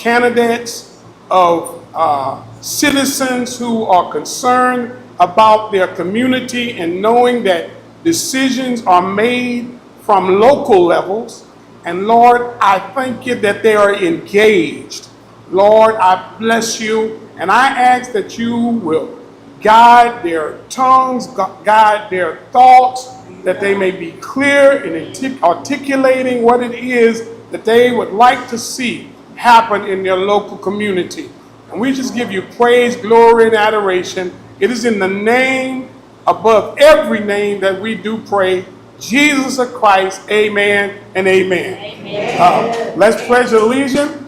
candidates, of citizens who are concerned about their community and knowing that decisions are made from local levels. And Lord, I thank you that they are engaged. Lord, I bless you, and I ask that you will guide their tongues, guide their thoughts, that they may be clear in articulating what it is that they would like to see happen in their local community. And we just give you praise, glory, and adoration. It is in the name above every name that we do pray, Jesus of Christ, amen and amen. Amen. Let's pledge allegiance.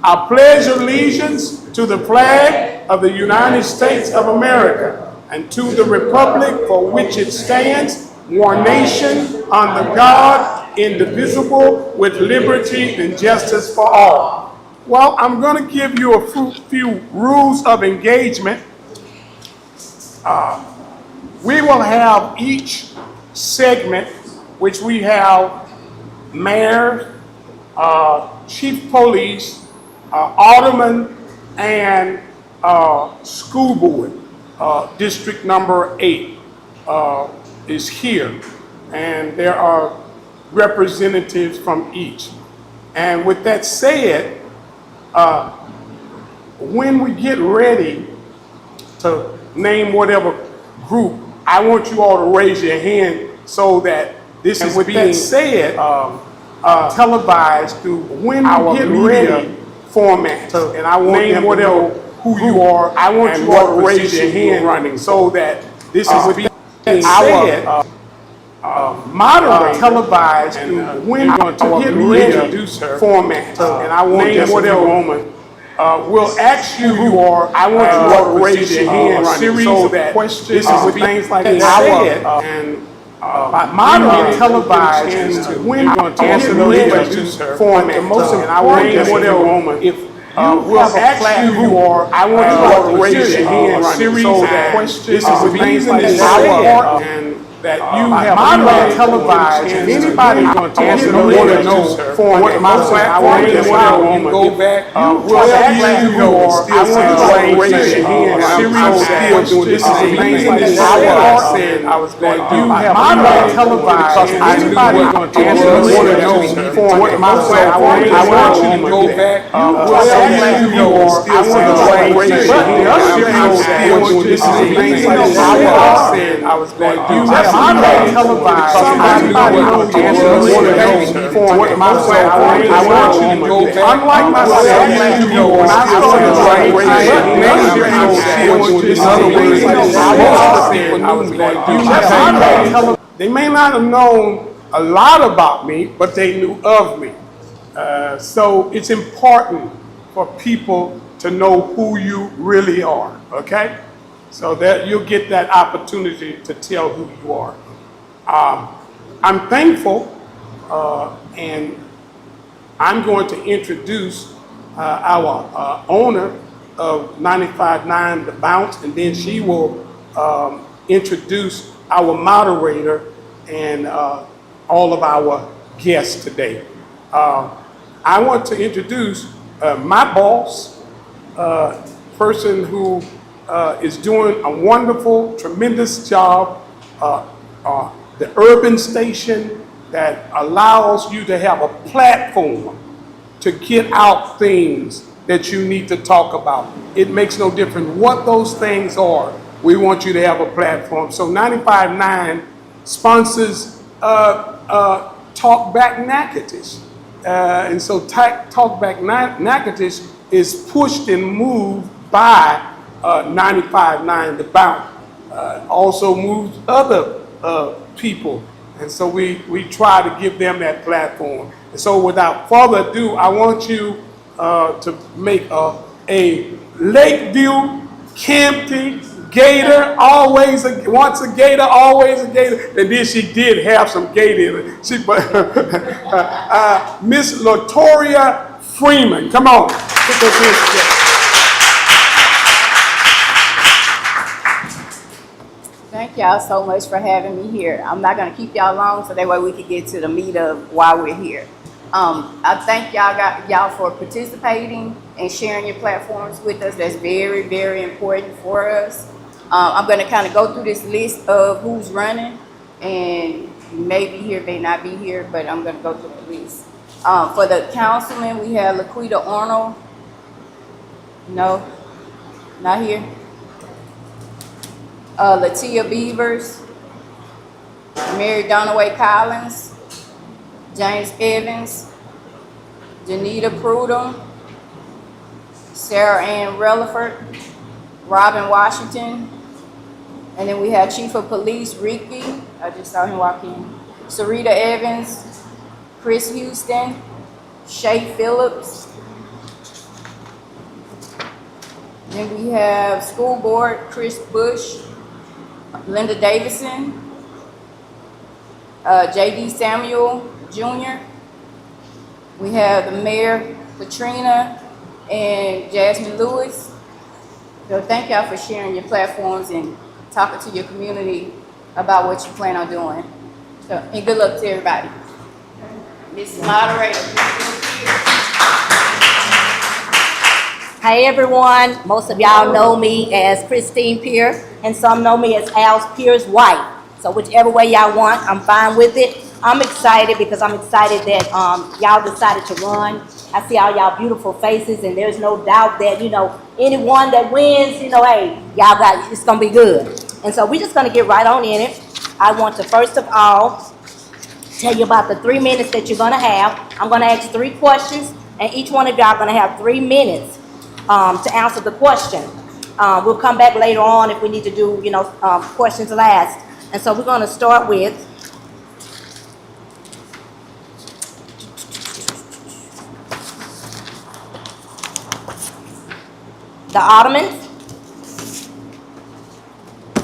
I pledge allegiance to the flag of the United States of America and to the republic for which it stands, one nation, under God, indivisible, with liberty and justice for all. Well, I'm going to give you a few rules of engagement. We will have each segment, which we have mayor, chief police, alderman, and school board. District number 8 is here, and there are representatives from each. And with that said, when we get ready to name whatever group, I want you all to raise your hand so that this is being said, televised through our media format. And I want them to know who you are. I want you all to raise your hand running so that this is being said, moderated, televised through when our media format. And I want them to we'll ask you who you are. I want you all to raise your hand. Series so that questions, this is things like that. And moderated, televised, and when answer those questions format. And I want them if we'll ask you who you are. I want you all to raise your hand. Series so that questions, this is things like that. And that you have moderated, televised, and anybody going to answer those questions format. I want them to go back. We'll ask you who you are. I want you to raise your hand. Series so that this is things like that. I was going to do. You have moderated, televised, and anybody going to answer those questions format. I want you to go back. We'll ask you who you are. I want you to raise your hand. This is things like that. I was going to do. Moderated, televised, everybody on the answer format. I want you to go back. Unlike myself, when I started writing, they may not have known a lot about me, but they knew of me. So it's important for people to know who you really are, okay? So that you'll get that opportunity to tell who you are. I'm thankful, and I'm going to introduce our owner of 95.9 The Bounce, and then she will introduce our moderator and all of our guests today. I want to introduce my boss, person who is doing a wonderful, tremendous job, the urban station that allows you to have a platform to get out things that you need to talk about. It makes no difference what those things are. We want you to have a platform. So 95.9 sponsors Talk Back Natchitoches. And so Talk Back Natchitoches is pushed and moved by 95.9 The Bounce. Also moves other people. And so we try to give them that platform. And so without further ado, I want you to make a Lakeview CAMPTI Gator, always once a Gator, always a Gator. And then she did have some Gator in it. Miss Latoria Freeman, come on. Put those hands together. Thank y'all so much for having me here. I'm not going to keep y'all long so that way we can get to the meat of why we're here. I thank y'all for participating and sharing your platforms with us. That's very, very important for us. I'm going to kind of go through this list of who's running, and you may be here, may not be here, but I'm going to go through the list. For the councilman, we have Laquita Arnold. No, not here. Latia Beavers, Mary Donaway Collins, James Evans, Janita Prudhomme, Sarah Ann Relaford, Robin Washington, and then we have Chief of Police Ricky, I just saw him walk in, Sarita Evans, Chris Houston, Shay Phillips. Then we have School Board, Chris Bush, Linda Davison, J.D. Samuel Jr. We have the Mayor, Katrina, and Jasmine Lewis. So thank y'all for sharing your platforms and talking to your community about what you plan on doing. So, and good luck to everybody. Mrs. Moderator. Hey everyone, most of y'all know me as Christine Pierce, and some know me as Al's Pierce White. So whichever way y'all want, I'm fine with it. I'm excited because I'm excited that y'all decided to run. I see all y'all beautiful faces, and there's no doubt that, anyone that wins, hey, y'all got, it's gonna be good. And so we're just gonna get right on in it. I want to first of all tell you about the 3 minutes that you're gonna have. I'm gonna ask 3 questions, and each one of y'all gonna have 3 minutes to answer the question. We'll come back later on if we need to do, questions last. And so we're gonna start with the Ottomans.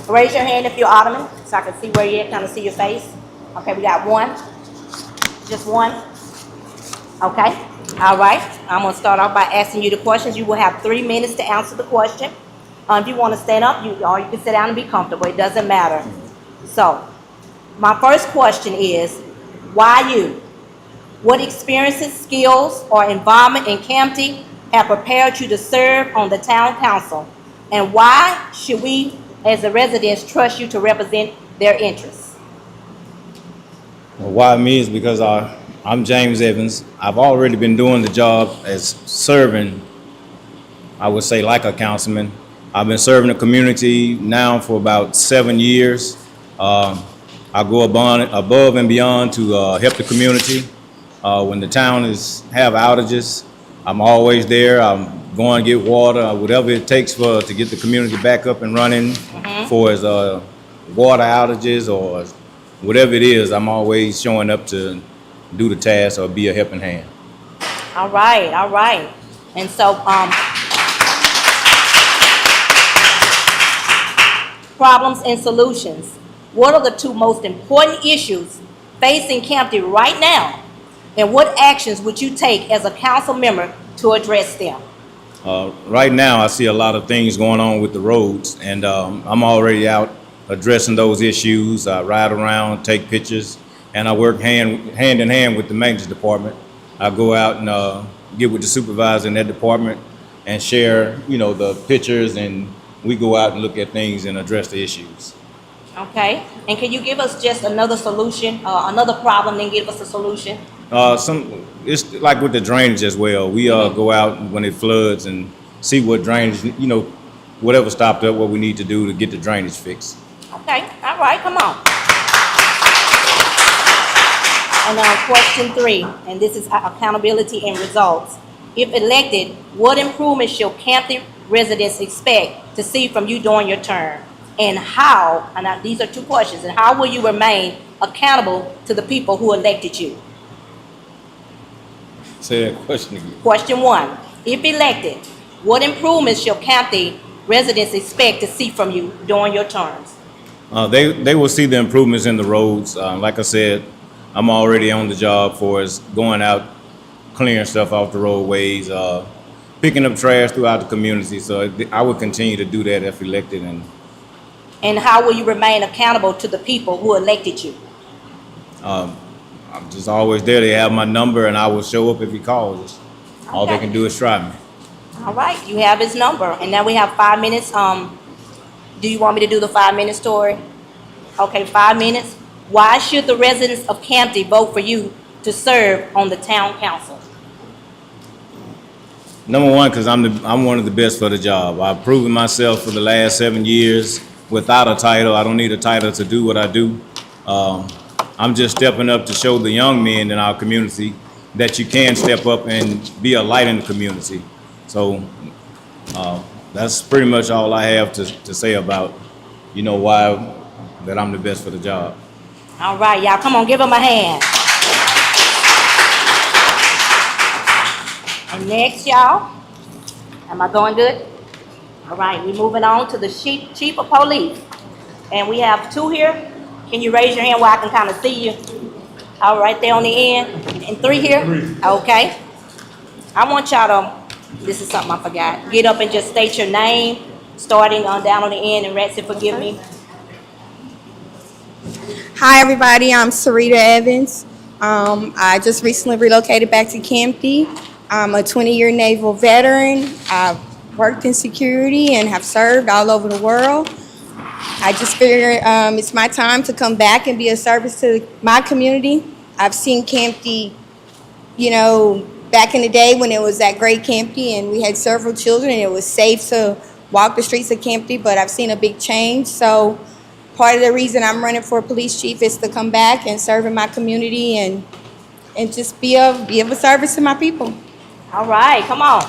Raise your hand if you're Ottoman, so I can see where you're at, kind of see your face. Okay, we got 1. Just 1. Okay, all right. I'm gonna start off by asking you the questions. You will have 3 minutes to answer the question. If you want to stand up, or you can sit down and be comfortable. It doesn't matter. So, my first question is, why you? What experiences, skills, or involvement in CAMPTI have prepared you to serve on the town council? And why should we, as the residents, trust you to represent their interests? Well, why me is because I'm James Evans. I've already been doing the job as serving, I would say, like a councilman. I've been serving the community now for about 7 years. I go above and beyond to help the community. When the town have outages, I'm always there. I'm going to get water, whatever it takes to get the community back up and running. For as water outages or whatever it is, I'm always showing up to do the task or be a helping hand. All right, all right. And so, problems and solutions. What are the 2 most important issues facing CAMPTI right now? And what actions would you take as a council member to address them? Right now, I see a lot of things going on with the roads, and I'm already out addressing those issues. I ride around, take pictures, and I work hand in hand with the maintenance department. I go out and get with the supervisor in that department and share, the pictures, and we go out and look at things and address the issues. Okay. And can you give us just another solution, another problem, then give us a solution? It's like with the drainage as well. We go out when it floods and see what drainage, whatever stopped up, what we need to do to get the drainage fixed. Okay, all right, come on. And now question 3, and this is accountability and results. If elected, what improvements shall CAMPTI residents expect to see from you during your term? And how, and now these are 2 questions, and how will you remain accountable to the people who elected you? Say that question again. Question 1, if elected, what improvements shall CAMPTI residents expect to see from you during your terms? They will see the improvements in the roads. Like I said, I'm already on the job for us going out, clearing stuff off the roadways, picking up trash throughout the community. So I would continue to do that if elected. And how will you remain accountable to the people who elected you? I'm just always there. They have my number, and I will show up if he calls. All they Okay. can do is try me. All right, you have his number, and now we have 5 minutes. Do you want me to do the 5 minute story? Okay, 5 minutes. Why should the residents of CAMPTI vote for you to serve on the town council? Number one, because I'm one of the best for the job. I've proven myself for the last 7 years without a title. I don't need a title to do what I do. I'm just stepping up to show the young men in our community that you can step up and be a light in the community. So that's pretty much all I have to say about, why that I'm the best for the job. All right, y'all, come on, give him a hand. And next, y'all, am I going good? All right, we're moving on to the chief of police. And we have 2 here. Can you raise your hand where I can kind of see you? All right, there on the end. And 3 here? 3. Okay. I want y'all to, this is something I forgot, get up and just state your name, starting on down on the end, and Rexy, forgive me. Hi, everybody. I'm Sarita Evans. I just recently relocated back to CAMPTI. I'm a 20-year naval veteran. I've worked in security and have served all over the world. I just figured it's my time to come back and be of service to my community. I've seen CAMPTI, back in the day when it was that great CAMPTI and we had several children and it was safe to walk the streets of CAMPTI, but I've seen a big change. So part of the reason I'm running for police chief is to come back and serve in my community and just be of a service to my people. All right, come on.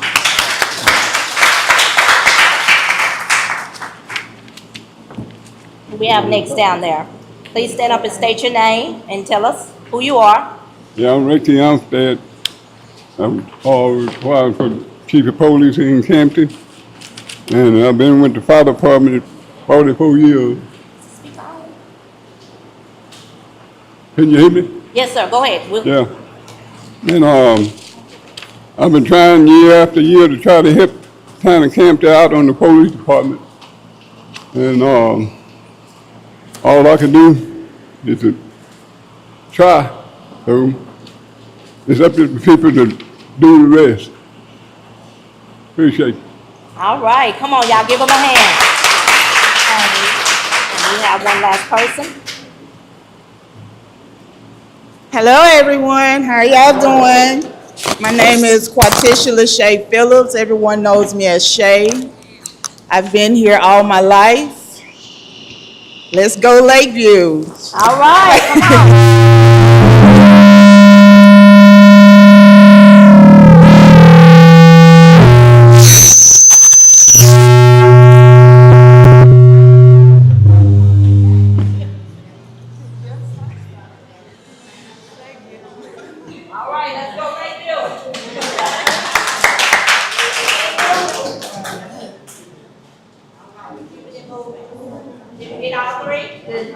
Who we have next down there? Please stand up and state your name and tell us who you are. Yeah, I'm Ricky Armstead. I'm required for chief of police in CAMPTI. And I've been with the fire department 44 years. Can you hear me? Yes, sir, go ahead. Yeah. And I've been trying year after year to try to help kind of CAMPTI out on the police department. And all I can do is to try. So it's up to the people to do the rest. Appreciate it. All right, come on, y'all, give them a hand. And we have one last person. Hello, everyone. How are y'all doing? My name is Quatisha Lachey Phillips. Everyone knows me as Shay. I've been here all my life. Let's go Lakeview. All right, come on. All right, let's go Lakeview. Did we get all 3? Okay, we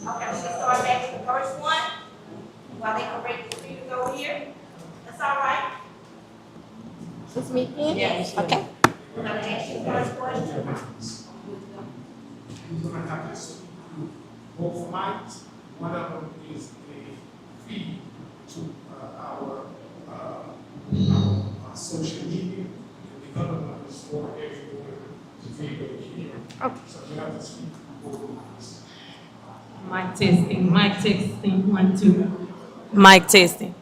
can start back with the first one. While they correct the speakers over here. That's all right. It's me again? Yes. Okay. We're gonna ask you the first question. We're gonna have this both mics. One of them is a feed to our social media, and the other one is for everyone to be able to hear. Okay. So you have to speak both mics. Mic testing, 1, 2. Mic testing.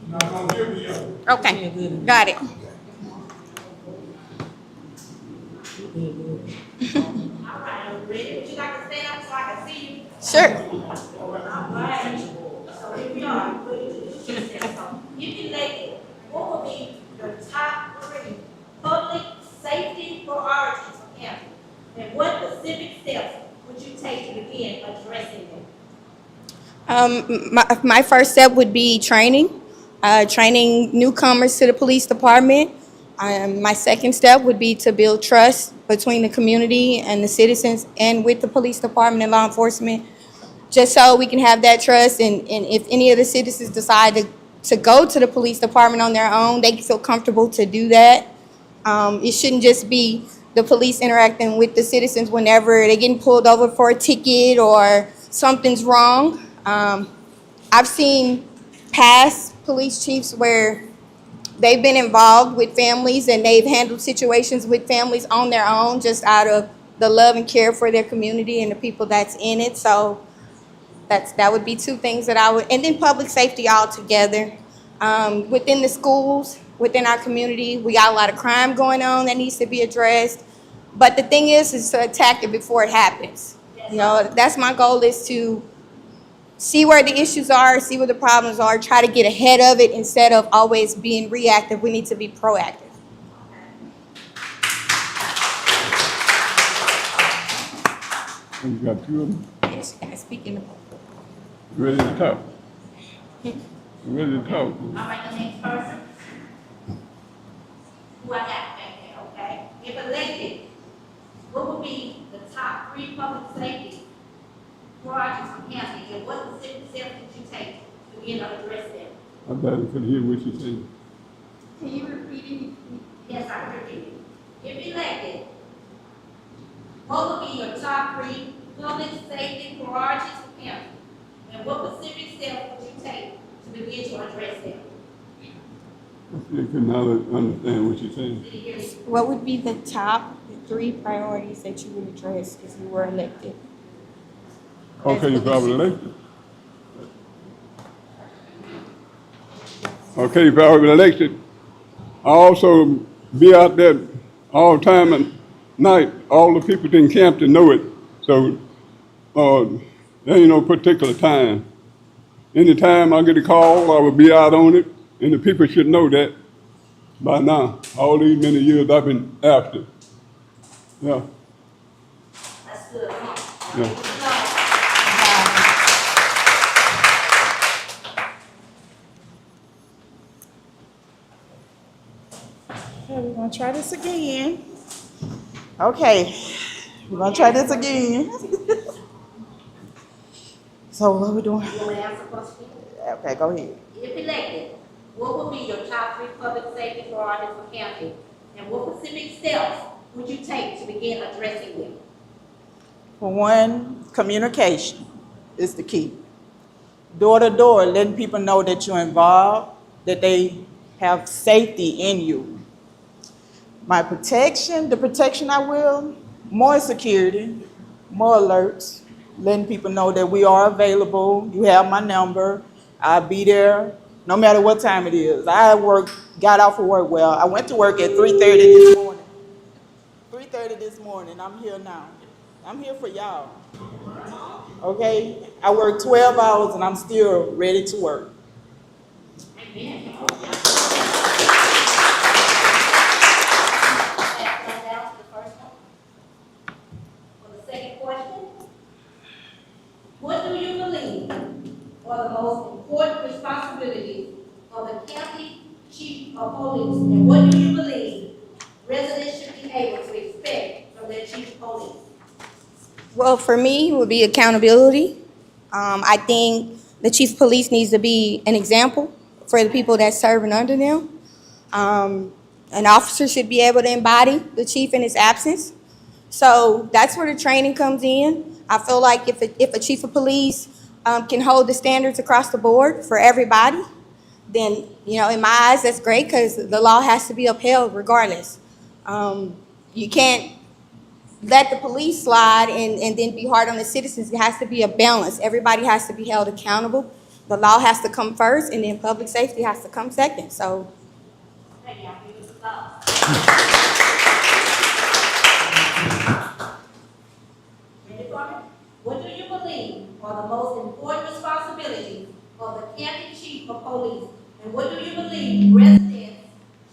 You're not gonna hear the other. Okay. Got it. All right, I'm ready. Would you like to stand up so I can see you? Sure. All right. So here we are. You can label what would be your top 3 public safety priorities for campus, and what specific steps would you take to begin addressing them? My first step would be training newcomers to the police department. My second step would be to build trust between the community and the citizens and with the police department and law enforcement, just so we can have that trust. And if any of the citizens decide to go to the police department on their own, they can feel comfortable to do that. It shouldn't just be the police interacting with the citizens whenever they're getting pulled over for a ticket or something's wrong. I've seen past police chiefs where they've been involved with families and they've handled situations with families on their own just out of the love and care for their community and the people that's in it. So that would be two things that I would, and then public safety altogether. Within the schools, within our community, we got a lot of crime going on that needs to be addressed. But the thing is to attack it before it happens. You know, that's my goal, is to see where the issues are, see where the problems are, try to get ahead of it instead of always being reactive. We need to be proactive. You got two of them? Yes, you guys speak in the Ready to talk? Ready to talk? All right, the next person. Who I got back there, okay? If elected, what would be the top 3 public safety projects from county, and what specific steps would you take to begin to address them? I better could hear what you saying. Can you repeat it? Yes, I can repeat it. If elected, what would be your top 3 public safety priorities for county? And what specific steps would you take to begin to address them? You could not understand what you're saying. Did you hear me? What would be the top 3 priorities that you would address if you were elected? Okay, you probably elected. Okay, if I was elected, I also be out there all the time and night. All the people in CAMPTI know it. So there ain't no particular time. Anytime I get a call, I will be out on it. And the people should know that by now. All these many years I've been after. Yeah. That's good, huh? Yeah. Okay, we're gonna try this again. Okay, we're gonna try this again. So what are we doing? You want to answer the question? Okay, go ahead. If elected, what would be your top 3 public safety priorities for county? And what specific steps would you take to begin addressing them? For one, communication is the key. Door to door, letting people know that you're involved, that they have safety in you. My protection, the protection I will, more security, more alerts, letting people know that we are available. You have my number. I'll be there no matter what time it is. Got off of work. Well, I went to work at 3:30 this morning. 3:30 this morning. I'm here now. I'm here for y'all. Okay? I work 12 hours and I'm still ready to work. Amen. For the second question, what do you believe are the most important responsibilities of the county chief of police, and what do you believe residents should be able to expect from their chief of police? Well, for me, it would be accountability. I think the chief of police needs to be an example for the people that's serving under them. An officer should be able to embody the chief in his absence. So that's where the training comes in. I feel like if a chief of police can hold the standards across the board for everybody, then, you know, in my eyes, that's great, because the law has to be upheld regardless. You can't let the police slide and then be hard on the citizens. It has to be a balance. Everybody has to be held accountable. The law has to come first, and then public safety has to come second. So. Thank you. What do you believe are the most important responsibilities of the county chief of police, and what do you believe residents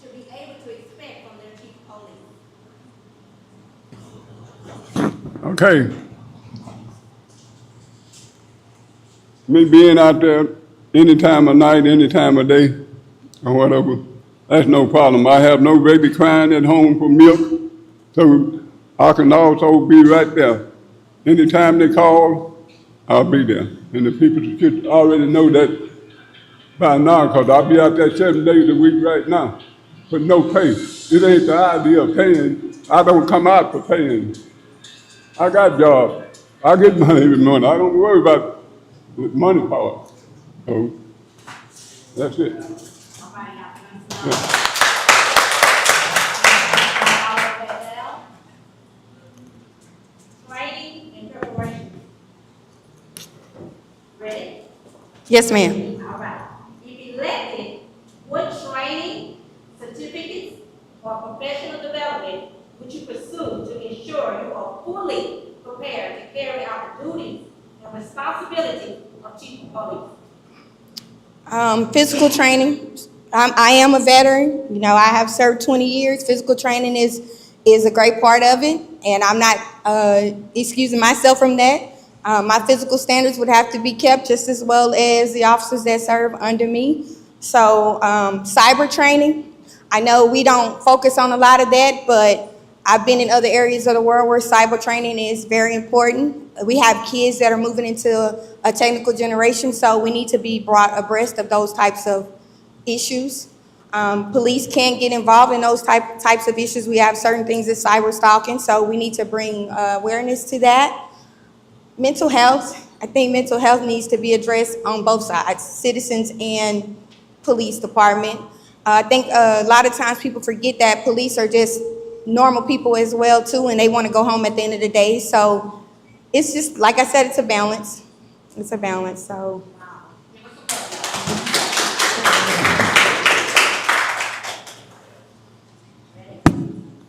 should be able to expect from their chief of police? Okay. Me being out there any time of night, any time of day, or whatever, that's no problem. I have no baby crying at home for milk, so I can also be right there. Anytime they call, I'll be there. And the people should already know that by now, because I'll be out there 7 days a week right now, with no pay. It ain't the idea of paying. I don't come out for paying. I got jobs. I get money every month. I don't worry about the money part. So, that's it. Training and preparation. Ready? Yes, ma'am. All right. If elected, what training, certificates, or professional development would you pursue to ensure you are fully prepared to carry out the duties and responsibilities of chief of police? Physical training. I am a veteran. You know, I have served 20 years. Physical training is a great part of it, and I'm not excusing myself from that. My physical standards would have to be kept just as well as the officers that serve under me. So, cyber training. I know we don't focus on a lot of that, but I've been in other areas of the world where cyber training is very important. We have kids that are moving into a technical generation, so we need to be brought abreast of those types of issues. Police can't get involved in those types of issues. We have certain things as cyber stalking, so we need to bring awareness to that. Mental health. I think mental health needs to be addressed on both sides, citizens and police department. I think a lot of times people forget that police are just normal people as well too, and they want to go home at the end of the day. So it's just, like I said, it's a balance. It's a balance, so.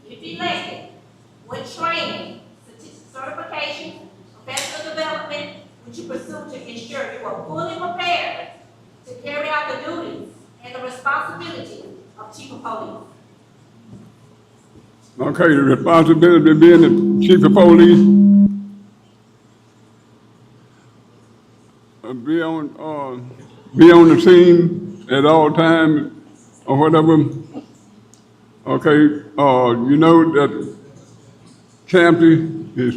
If elected, what training, certification, professional development would you pursue to ensure you are fully prepared to carry out the duties and the responsibilities of chief of police? Okay, the responsibility of being the chief of police, be on the scene at all times or whatever. Okay, you know that CAMPTI is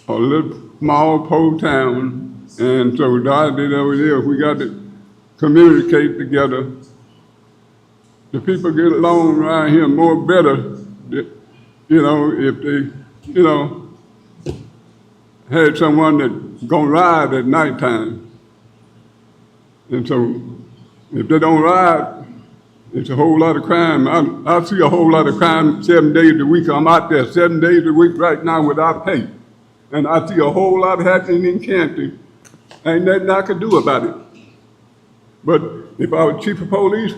a little small poor town, and so the idea over there, we got to communicate together. The people get along around here more better, you know, if they, you know, had someone that gonna ride at nighttime. And so if they don't ride, it's a whole lot of crime. I see a whole lot of crime 7 days a week. I'm out there 7 days a week right now without pay. And I see a whole lot happening in CAMPTI. Ain't nothing I could do about it. But if I was chief of police,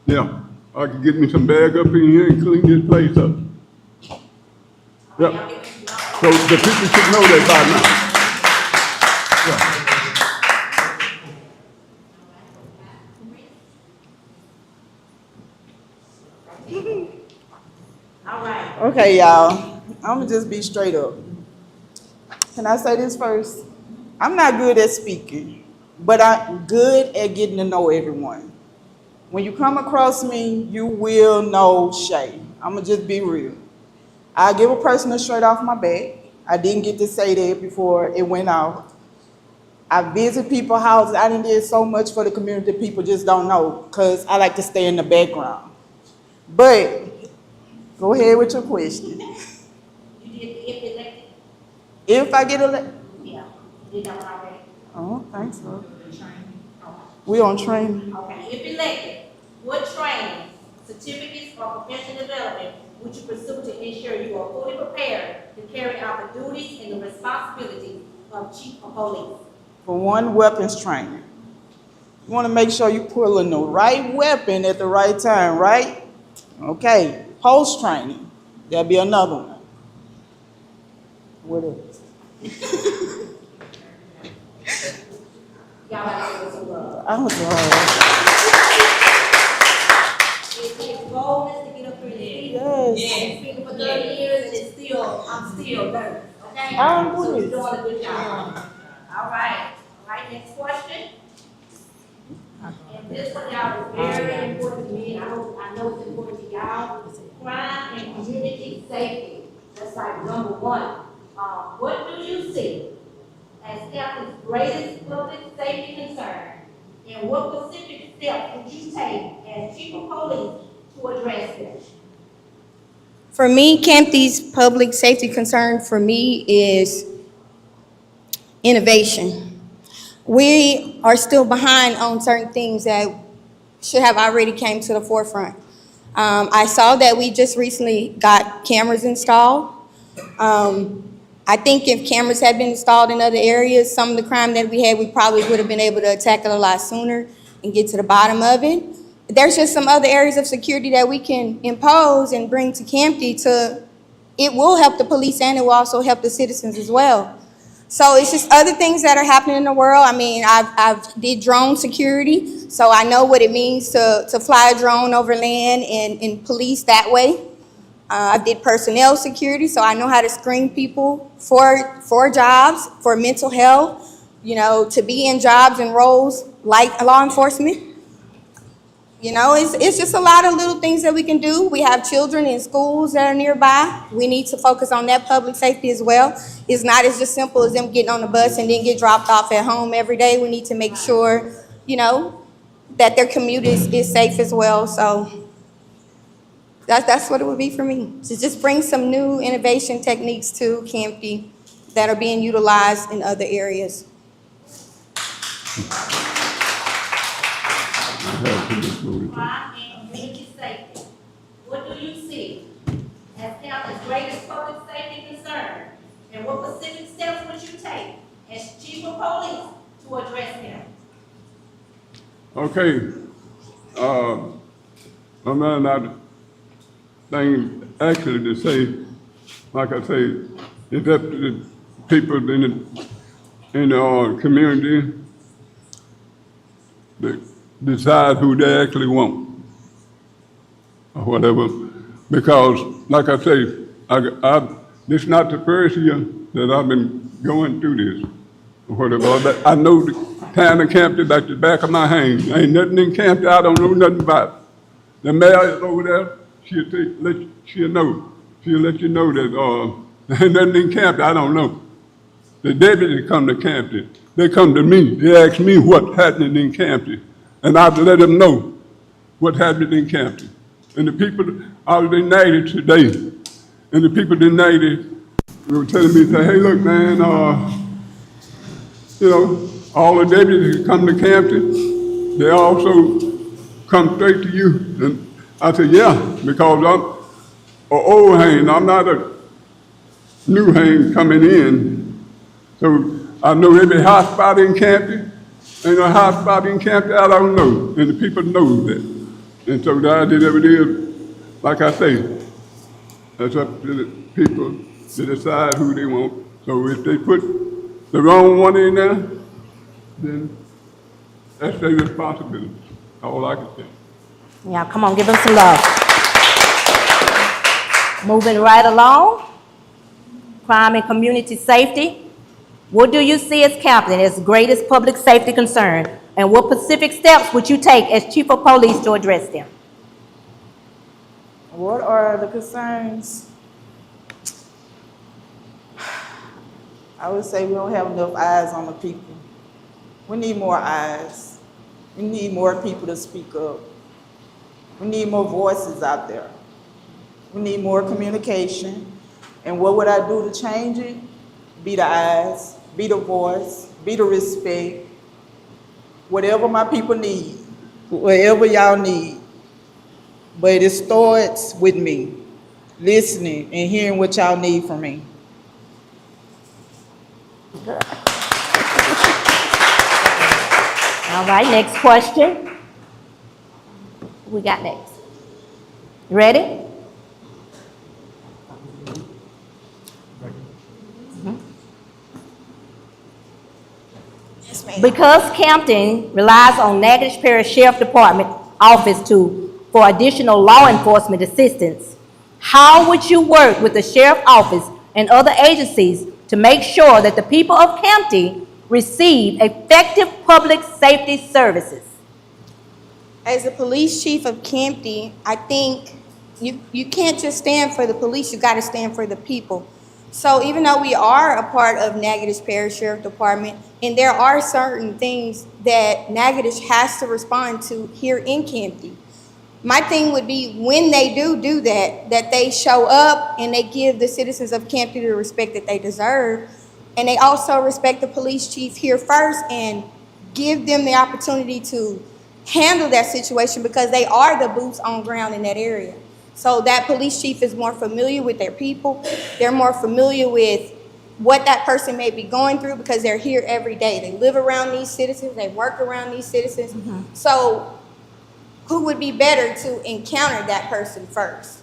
yeah, I could get me some bag up in here and clean this place up. Yeah. So the people should know that by now. All right. Okay, y'all, I'm gonna just be straight up. Can I say this first? I'm not good at speaking, but I'm good at getting to know everyone. When you come across me, you will know Shay. I'm gonna just be real. I give a person a straight off my back. I didn't get to say that before it went out. I visit people's houses. I done did so much for the community, people just don't know, because I like to stay in the background. But go ahead with your question. You did if elected? If I get elected, Yeah. You did that one already? I don't think so. We on training. Okay. If elected, what training, certificates, or professional development would you pursue to ensure you are fully prepared to carry out the duties and the responsibilities of chief of police? For one, weapons training. You want to make sure you pulling the right weapon at the right time, right? Okay. Post training. There'll be another one. What else? Y'all have to give us some love. I was It takes boldness to get up here and speak. Yes. I've been speaking for 30 years and I'm still nervous, okay? I'm So good. you're doing a good job. All right, next question. And this one, y'all, is very important to me, and I know it's important to y'all. Crime and community safety, that's like number one. What do you see as CAMPTI's greatest public safety concern? And what specific steps would you take as chief of police to address this? For me, CAMPTI's public safety concern for me is innovation. we are still behind on certain things that should have already came to the forefront. I saw that we just recently got cameras installed. I think if cameras had been installed in other areas, some of the crime that we had, we probably would have been able to attack it a lot sooner and get to the bottom of it. There's just some other areas of security that we can impose and bring to CAMPTI it will help the police and it will also help the citizens as well. So it's just other things that are happening in the world. I mean, I've did drone security, so I know what it means to fly a drone over land and police that way. I did personnel security, so I know how to screen people for jobs, for mental health, you know, to be in jobs and roles like law enforcement. You know, it's just a lot of little things that we can do. We have children in schools that are nearby. We need to focus on that public safety as well. It's not as just simple as them getting on the bus and then get dropped off at home every day. We need to make sure, you know, that their commute is safe as well. So that's what it would be for me, to just bring some new innovation techniques to CAMPTI that are being utilized in other areas. Crime and community safety. What do you see as CAMPTI's greatest public safety concern? And what specific steps would you take as chief of police to address them? Okay, I'm running out of things actually to say. Like I say, it's up to the people in the community that decide who they actually want or whatever. Because, like I say, this is not the first year that I've been going through this or whatever. But I know the town of CAMPTI like the back of my hand. Ain't nothing in CAMPTI I don't know nothing about. The mayor is over there. She'll know. She'll let you know that there ain't nothing in CAMPTI I don't know. The deputies come to CAMPTI. They come to me. They ask me what's happening in CAMPTI. And I've let them know what happened in CAMPTI. And the people, I was in Natives today, and the people in Natives were telling me, say, hey, look, man, you know, all the deputies who come to CAMPTI, they also come straight to you. And I said, yeah, because I'm an old hand. I'm not a new hand coming in. So I know every hot spot in CAMPTI. Ain't no hot spot in CAMPTI I don't know, and the people know that. And so I did every day, like I say, that's up to the people to decide who they want. So if they put the wrong one in there, then that's their responsibility. All I can say. Yeah, come on, give them some love. Moving right along, crime and community safety. What do you see as CAMPTI as greatest public safety concern? And what specific steps would you take as chief of police to address them? What are the concerns? I would say we don't have enough eyes on the people. We need more eyes. We need more people to speak up. We need more voices out there. We need more communication. And what would I do to change it? Be the eyes, be the voice, be the respect. Whatever my people need, whatever y'all need. But it starts with me, listening and hearing what y'all need from me. Good. All right, next question. Who we got next? You ready? Because CAMPTI relies on Natchitoches Parish Sheriff Department office for additional law enforcement assistance, how would you work with the Sheriff Office and other agencies to make sure that the people of CAMPTI receive effective public safety services? As a police chief of CAMPTI, I think you can't just stand for the police, you gotta stand for the people. So even though we are a part of Natchitoches Parish Sheriff Department, and there are certain things that Natchitoches has to respond to here in CAMPTI, my thing would be when they do that they show up and they give the citizens of CAMPTI the respect that they deserve. And they also respect the police chief here first and give them the opportunity to handle that situation because they are the boots on ground in that area. So that police chief is more familiar with their people. They're more familiar with what that person may be going through because they're here every day. They live around these citizens, they work around these citizens. So who would be better to encounter that person first?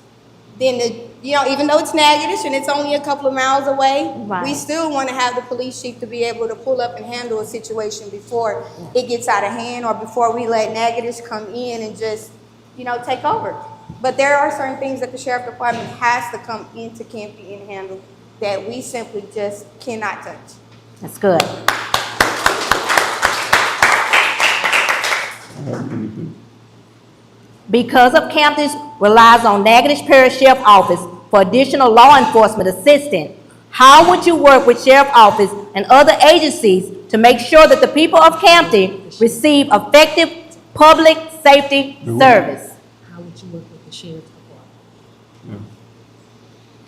Then even though it's Natchitoches and it's only a couple of miles away, Right. we still want to have the police chief to be able to pull up and handle a situation before it gets out of hand or before we let Natchitoches come in and just, take over. But there are certain things that the sheriff department has to come into CAMPTI and handle that we simply just cannot touch. That's good. Because of CAMPTI's relies on Natchitoches Parish Sheriff Office for additional law enforcement assistance, how would you work with Sheriff Office and other agencies to make sure that the people of CAMPTI receive effective public safety service? How would you work with the sheriff's department?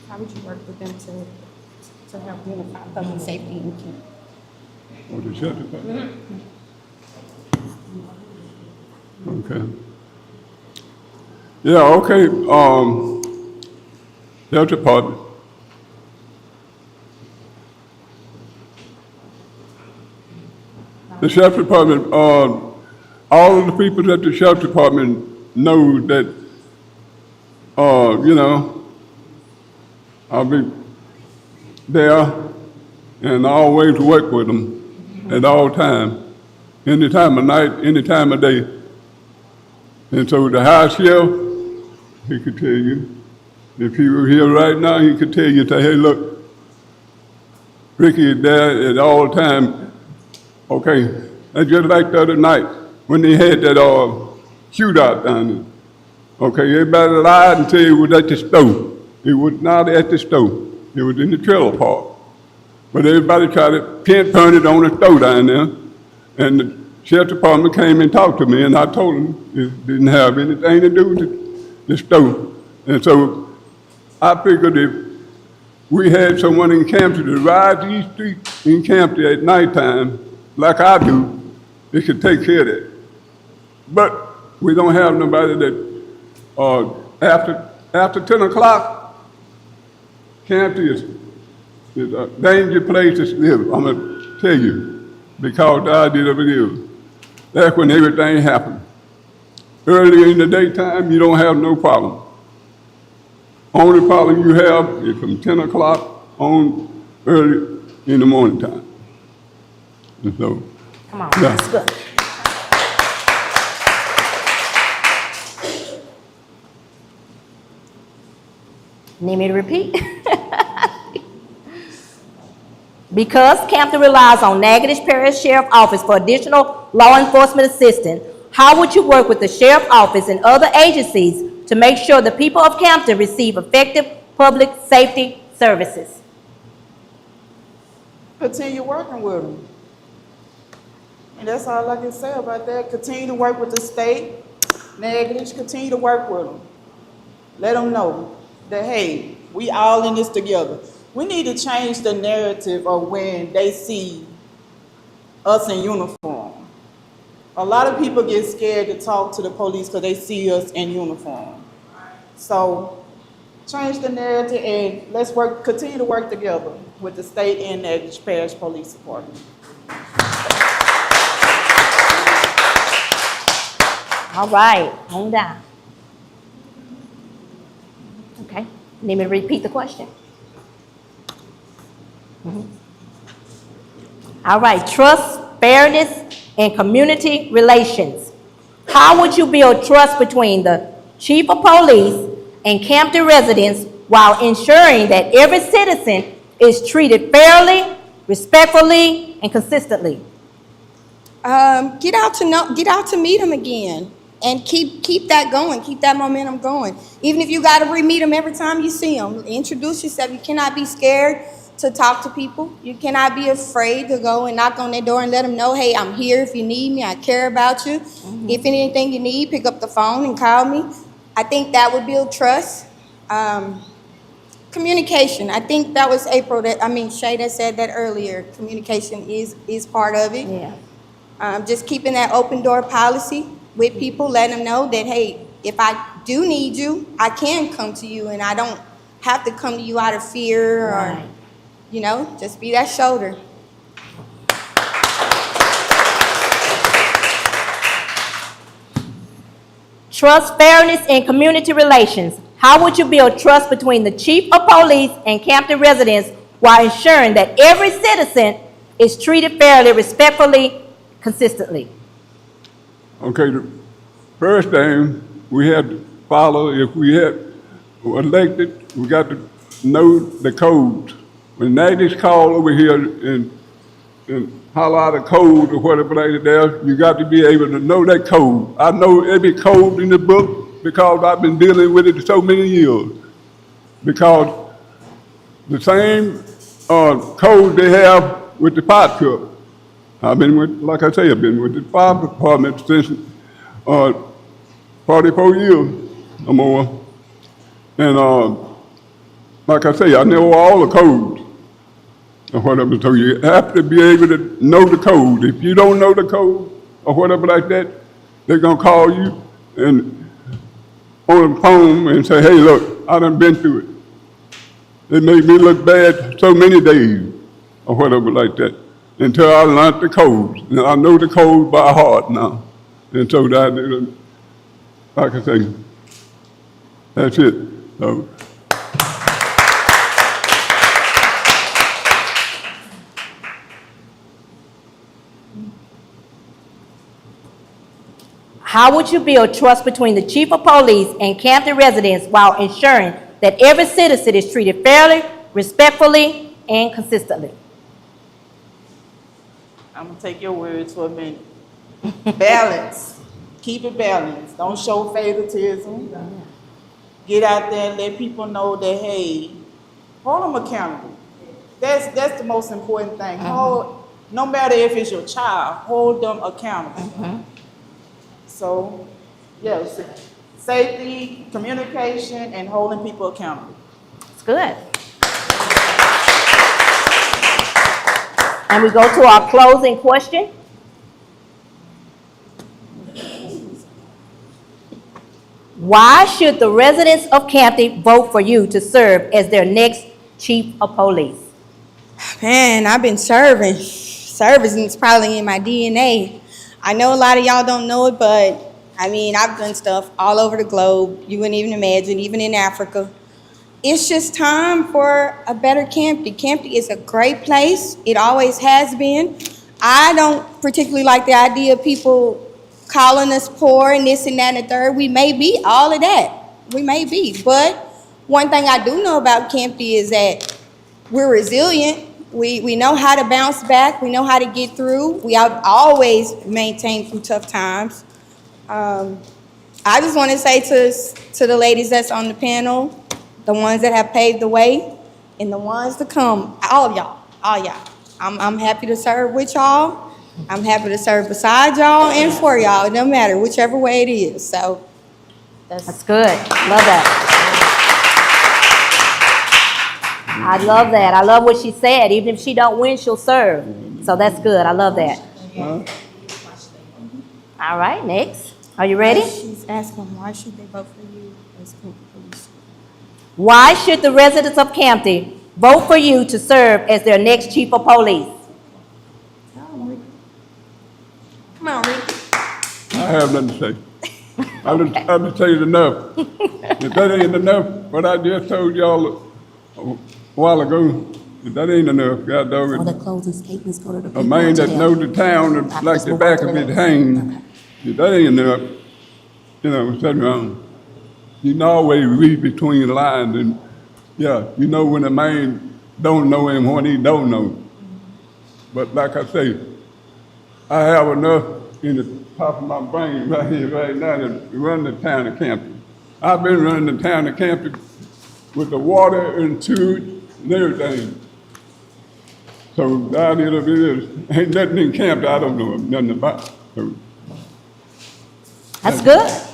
How would you work with them to help unify public safety in Kent? Or the sheriff department? Okay. Yeah, okay, sheriff department. The sheriff department, all of the people at the sheriff department know that, I'll be there and always work with them at all times, any time of night, any time of day. And so the high sheriff, he could tell you, if he were here right now, he could tell you, hey, look, Ricky is there at all time. Okay, that's just like the other night when they had that shootout down there. Okay, everybody lied and said it was at the stove. It was not at the stove. It was in the trailer park. But everybody tried to pinpoint it on the stove down there. And the sheriff department came and talked to me, and I told them it didn't have anything to do with the stove. And so I figured if we had someone in CAMPTI to ride these streets in CAMPTI at nighttime, like I do, they could take care of that. But we don't have nobody that, after 10 o'clock, CAMPTI is a dangerous place to live. I'm gonna tell you, because the idea of it is, that's when everything happens. Early in the daytime, you don't have no problem. Only problem you have is from 10 o'clock on early in the morning time. And so, Come on, yeah. that's good. Need me to repeat? Because CAMPTI relies on Natchitoches Parish Sheriff Office for additional law enforcement assistance, how would you work with the Sheriff Office and other agencies to make sure the people of CAMPTI receive effective public safety services? Continue working with them. And that's all I can say about that. Continue to work with the state, Natchitoches, continue to work with them. Let them know that, hey, we all in this together. We need to change the narrative of when they see us in uniform. A lot of people get scared to talk to the police because they see us in uniform. So change the narrative and let's continue to work together with the state and Natchitoches Parish Police Department. All right, on down. Okay, need me to repeat the question? All right, trust, fairness, and community relations. How would you build trust between the chief of police and CAMPTI residents while ensuring that every citizen is treated fairly, respectfully, and consistently? Get out to meet them again, and keep that going, keep that momentum going. Even if you got to re-meet them every time you see them, introduce yourself. You cannot be scared to talk to people. You cannot be afraid to go and knock on their door and let them know, hey, I'm here if you need me. I care about you. If anything you need, pick up the phone and call me. I think that would build trust. Communication, I think that was Shay that said that earlier. Communication is part of it. Yeah. Just keeping that open door policy with people, letting them know that, hey, if I do need you, I can come to you and I don't have to come to you out of fear Right. or, just be that shoulder. Trust, fairness, and community relations. How would you build trust between the chief of police and CAMPTI residents while ensuring that every citizen is treated fairly, respectfully, consistently? Okay, the first thing we had to follow, if we had elected, we got to know the codes. When neighbors call over here and holler out a code or whatever like that, you got to be able to know that code. I know every code in the book because I've been dealing with it so many years. Because the same code they have with the pot truck. I've been with, like I say, I've been with the fire department since 44 years or more. And like I say, I know all the codes or whatever, so you have to be able to know the code. If you don't know the code or whatever like that, they're gonna call you and on the phone and say, hey, look, I done been through it. It made me look bad so many days or whatever like that until I learned the codes. And I know the code by heart now. And so that, like I say, that's it. So, How would you build trust between the chief of police and CAMPTI residents while ensuring that every citizen is treated fairly, respectfully, and consistently? I'm gonna take your words for a minute. Balance. Keep it balanced. Don't show favoritism. Get out there and let people know that, hey, hold them accountable. That's the most important thing. No matter if it's your child, hold them accountable. So, yes, safety, communication, and holding people accountable. It's good. And we go to our closing question. Why should the residents of CAMPTI vote for you to serve as their next chief of police? Man, I've been serving. Service is probably in my DNA. I know a lot of y'all don't know it, but I've done stuff all over the globe. You wouldn't even imagine, even in Africa. It's just time for a better CAMPTI. CAMPTI is a great place. It always has been. I don't particularly like the idea of people calling us poor and this and that and the third. We may be all of that. We may be. But one thing I do know about CAMPTI is that we're resilient. We know how to bounce back. We know how to get through. We have always maintained through tough times. I just want to say to the ladies that's on the panel, the ones that have paved the way, and the ones to come, all y'all. I'm happy to serve with y'all. I'm happy to serve beside y'all and for y'all, no matter whichever way it is. So That's good. Love that. I love that. I love what she said. Even if she don't win, she'll serve. So that's good. I love that. All right, next. Are you ready? she's asking, why should they vote for you as police? Why should the residents of CAMPTI vote for you to serve as their next chief of police? Come on, Ricky. I have nothing to say. I've just said enough. If that ain't enough, what I just told y'all a while ago, if that ain't enough, God dog All the it. closing statements go to the people. A man that today. knows the town like the back of his hand, if that ain't enough, something wrong. You can always read between the lines and, you know when a man don't know him when he don't know. But like I say, I have enough in the top of my brain right here, right now, to run the town of CAMPTI. I've been running the town of CAMPTI with the water and sewage and everything. So down here, it is. Ain't nothing in CAMPTI I don't know nothing about. So, That's good. That's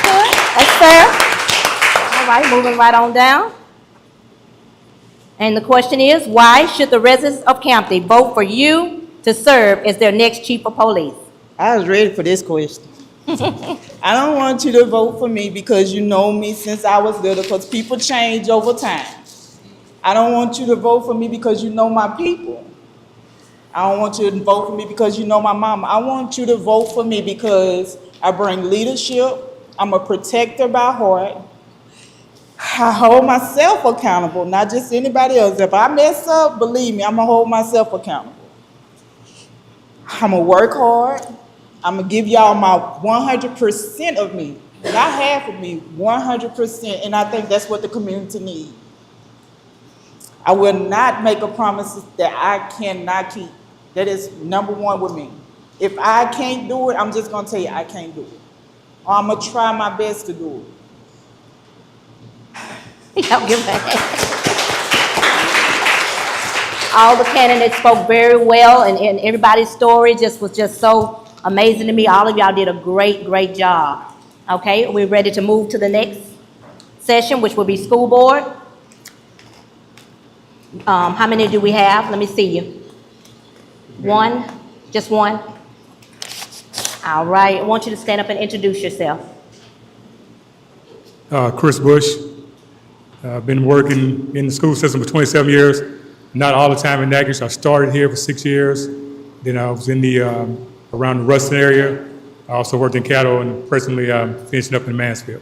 good. That's fair. All right, moving right on down. And the question is, why should the residents of CAMPTI vote for you to serve as their next chief of police? I was ready for this question. I don't want you to vote for me because you know me since I was little, because people change over time. I don't want you to vote for me because you know my people. I don't want you to vote for me because you know my mama. I want you to vote for me because I bring leadership. I'm a protector by heart. I hold myself accountable, not just anybody else. If I mess up, believe me, I'm gonna hold myself accountable. I'm gonna work hard. I'm gonna give y'all my 100% of me, not half of me, 100%, and I think that's what the community needs. I will not make a promise that I cannot keep. That is number one with me. If I can't do it, I'm just gonna tell you I can't do it. Or I'm gonna try my best to do it. Y'all give that. All the candidates spoke very well, and everybody's story was just so amazing to me. All of y'all did a great job. Okay, we're ready to move to the next session, which will be school board. How many do we have? Let me see you. One, just one. All right, I want you to stand up and introduce yourself. Chris Bush. I've been working in the school system for 27 years, not all the time in Natchitoches. I started here for 6 years. Then I was in the, around the Ruston area. I also worked in Caddo and presently finishing up in Mansfield.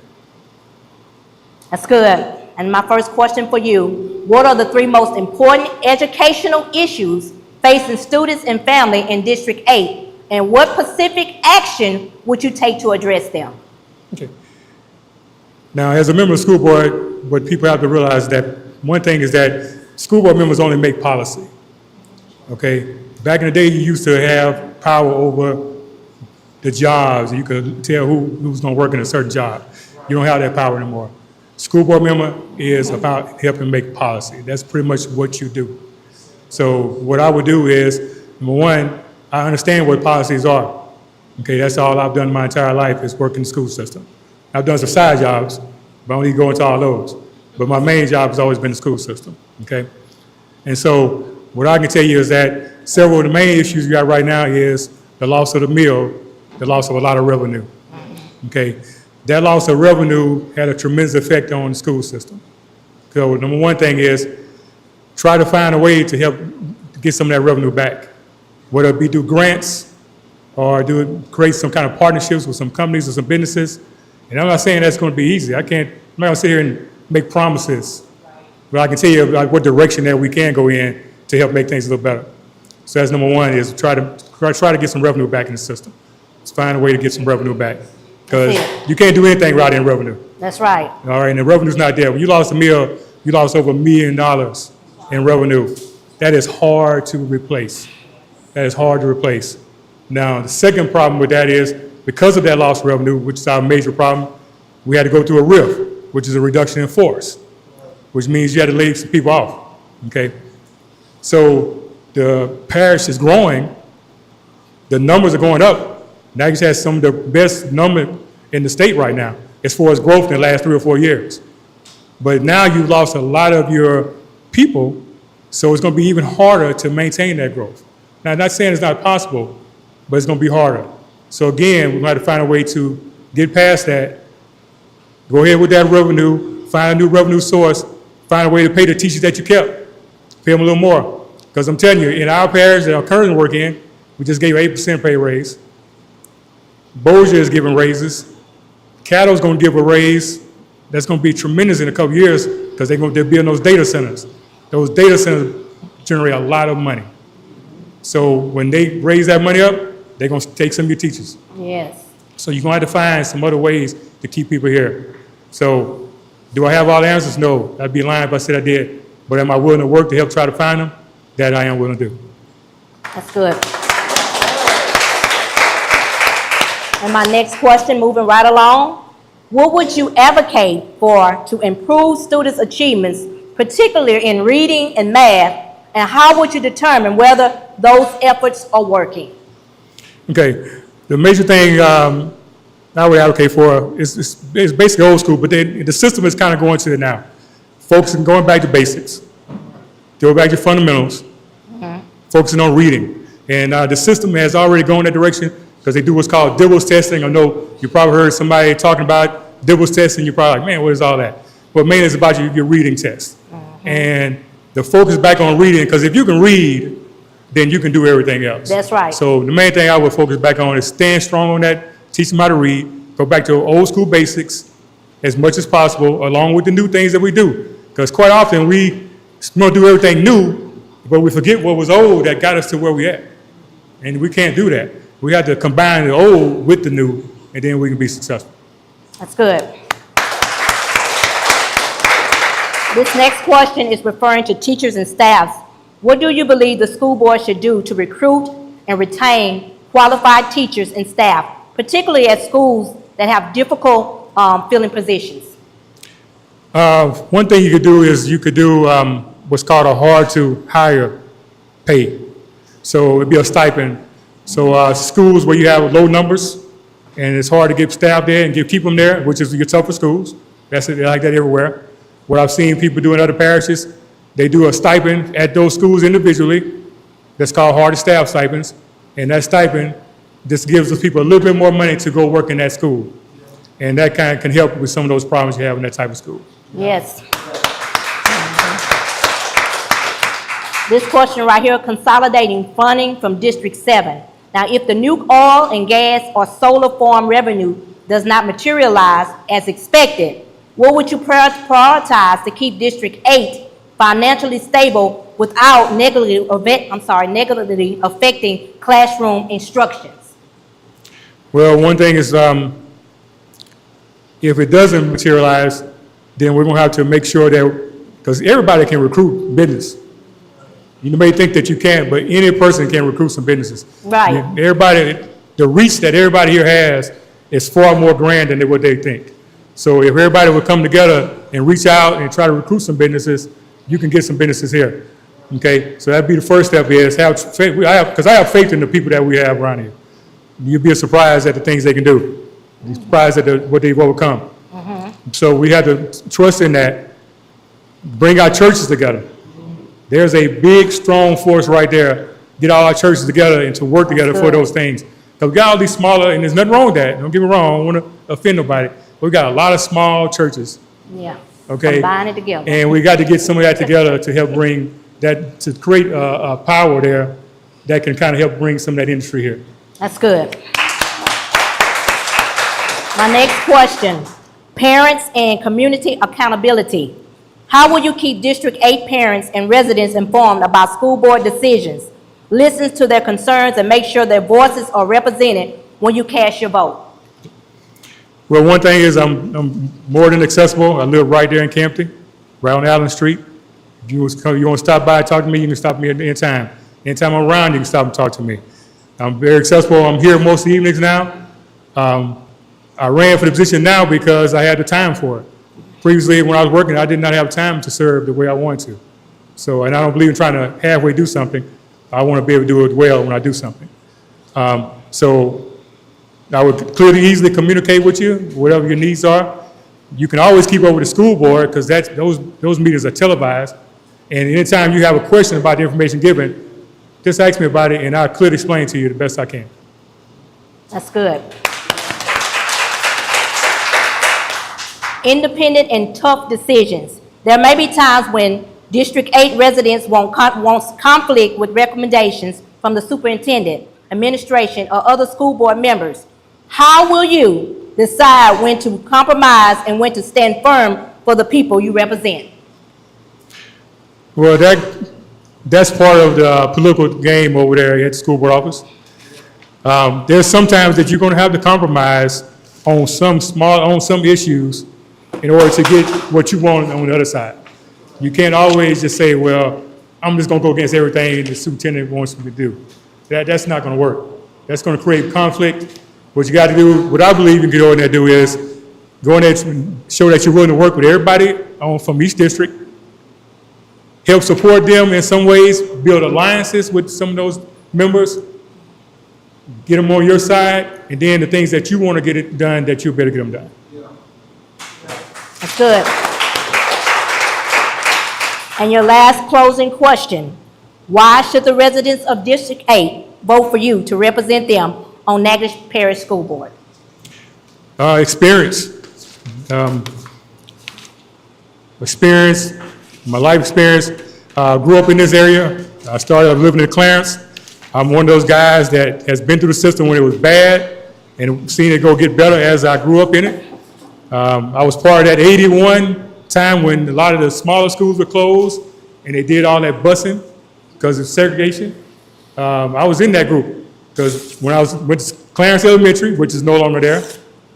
That's good. And my first question for you, what are the 3 most important educational issues facing students and family in District 8? And what specific action would you take to address them? Okay. Now, as a member of the school board, what people have to realize that one thing is that school board members only make policy. Okay? Back in the day, you used to have power over the jobs. You could tell who's going to work in a certain job. You don't have that power anymore. School board member is about helping make policy. That's pretty much what you do. So what I would do is, number one, I understand what policies are. Okay, that's all I've done my entire life is work in the school system. I've done some side jobs, but I don't need to go into all those. But my main job has always been the school system, okay? And so what I can tell you is that several of the main issues you got right now is the loss of the mill, the loss of a lot of revenue, okay? That loss of revenue had a tremendous effect on the school system. So number one thing is try to find a way to help get some of that revenue back, whether it be through grants or create some kind of partnerships with some companies or some businesses. And I'm not saying that's going to be easy. I'm not going to sit here and make promises, but I can tell you like what direction that we can go in to help make things a little better. So that's number one is try to get some revenue back in the system. Let's find a way to get some revenue back because you can't do anything without any revenue. That's right. All right, and the revenue's not there. When you lost a mill, you lost over $1 million in revenue. That is hard to replace. That is hard to replace. Now, the second problem with that is because of that lost revenue, which is our major problem, we had to go through a RIF, which is a reduction in force, which means you had to lay some people off, okay? So the parish is growing, the numbers are going up. Natchez has some of the best number in the state right now as far as growth in the last 3 or 4 years. But now you've lost a lot of your people, so it's gonna be even harder to maintain that growth. Now, I'm not saying it's not possible, but it's gonna be harder. So again, we're gonna have to find a way to get past that, go ahead with that revenue, find a new revenue source, find a way to pay the teachers that you kept, pay them a little more. Because I'm telling you, in our parish that I currently work in, we just gave 8% pay raise. Bossier is giving raises. Caddo's gonna give a raise. That's gonna be tremendous in a couple years because they're building those data centers. Those data centers generate a lot of money. So when they raise that money up, they're gonna take some of your teachers. Yes. So you're gonna have to find some other ways to keep people here. So do I have all the answers? No, I'd be lying if I said I did. But am I willing to work to help try to find them? That I am willing to do. That's good. And my next question, moving right along, what would you advocate for to improve students' achievements, particularly in reading and math, and how would you determine whether those efforts are working? Okay, the major thing I would advocate for is basically old school, but the system is kind of going to it now. Focusing, going back to basics. go back to fundamentals, focusing on reading. And the system has already gone that direction because they do what's called DIBELS testing. I know you probably heard somebody talking about DIBELS testing. You're probably like, man, what is all that? But mainly it's about your reading test. And the focus back on reading, because if you can read, then you can do everything else. That's right. So the main thing I would focus back on is stand strong on that, teach them how to read, go back to old school basics as much as possible, along with the new things that we do. Because quite often we want to do everything new, but we forget what was old that got us to where we at. And we can't do that. We have to combine the old with the new, and then we can be successful. That's good. This next question is referring to teachers and staffs. What do you believe the school board should do to recruit and retain qualified teachers and staff, particularly at schools that have difficult filling positions? One thing you could do is you could do what's called a hard to hire pay. So it'd be a stipend. So schools where you have low numbers and it's hard to get staff there and keep them there, which is your tougher schools. That's it, like that everywhere. What I've seen people do in other parishes, they do a stipend at those schools individually. That's called hard to staff stipends. And that stipend just gives those people a little bit more money to go work in that school. And that kind of can help with some of those problems you have in that type of school. Yes. This question right here, consolidating funding from District 7. Now, if the new oil and gas or solar farm revenue does not materialize as expected, what would you prioritize to keep District 8 financially stable without negatively affecting classroom instructions? Well, one thing is, if it doesn't materialize, then we're going to have to make sure that, because everybody can recruit business. You may think that you can't, but any person can recruit some businesses. Right. Everybody, the reach that everybody here has is far more grand than what they think. So if everybody would come together and reach out and try to recruit some businesses, you can get some businesses here. Okay, so that'd be the first step is have faith. Because I have faith in the people that we have around here. You'd be surprised at the things they can do. You'd be surprised at what they've overcome. So we have to trust in that. Bring our churches together. There's a big, strong force right there. Get all our churches together and to work together for those things. Because we got all these smaller, and there's nothing wrong with that. Don't get me wrong. I don't want to offend nobody. But we got a lot of small churches. Yeah. Okay. Combine it together. And we got to get some of that together to help bring that, to create a power there that can kind of help bring some of that industry here. That's good. My next question, parents and community accountability. How will you keep District 8 parents and residents informed about school board decisions, listen to their concerns, and make sure their voices are represented when you cast your vote? Well, one thing is I'm more than accessible. I live right there in CAMPTI, right on Allen Street. If you want to stop by and talk to me, you can stop me at any time. Anytime I'm around, you can stop and talk to me. I'm very accessible. I'm here most evenings now. I ran for the position now because I had the time for it. Previously, when I was working, I did not have time to serve the way I wanted to. So, and I don't believe in trying to halfway do something. I want to be able to do it well when I do something. So I would clearly, easily communicate with you, whatever your needs are. You can always keep up with the school board because those meetings are televised. And anytime you have a question about the information given, just ask me about it and I'll clearly explain to you the best I can. That's good. Independent and tough decisions. There may be times when District 8 residents won't conflict with recommendations from the superintendent, administration, or other school board members. How will you decide when to compromise and when to stand firm for the people you represent? Well, that's part of the political game over there at the school board office. There's sometimes that you're going to have to compromise on some issues in order to get what you want on the other side. You can't always just say, well, I'm just going to go against everything the superintendent wants me to do. That's not going to work. That's going to create conflict. What you got to do, what I believe you can go in there and do is go in there and show that you're willing to work with everybody from each district, help support them in some ways, build alliances with some of those members, get them on your side, and then the things that you want to get it done, that you better get them done. That's good. And your last closing question, why should the residents of District 8 vote for you to represent them on Natchitoches Parish School Board? Experience. Experience, my life experience. Grew up in this area. I started living in Clarence. I'm one of those guys that has been through the system when it was bad and seen it go get better as I grew up in it. I was part of that 81 time when a lot of the smaller schools were closed and they did all that busing because of segregation. I was in that group because when I went to Clarence Elementary, which is no longer there,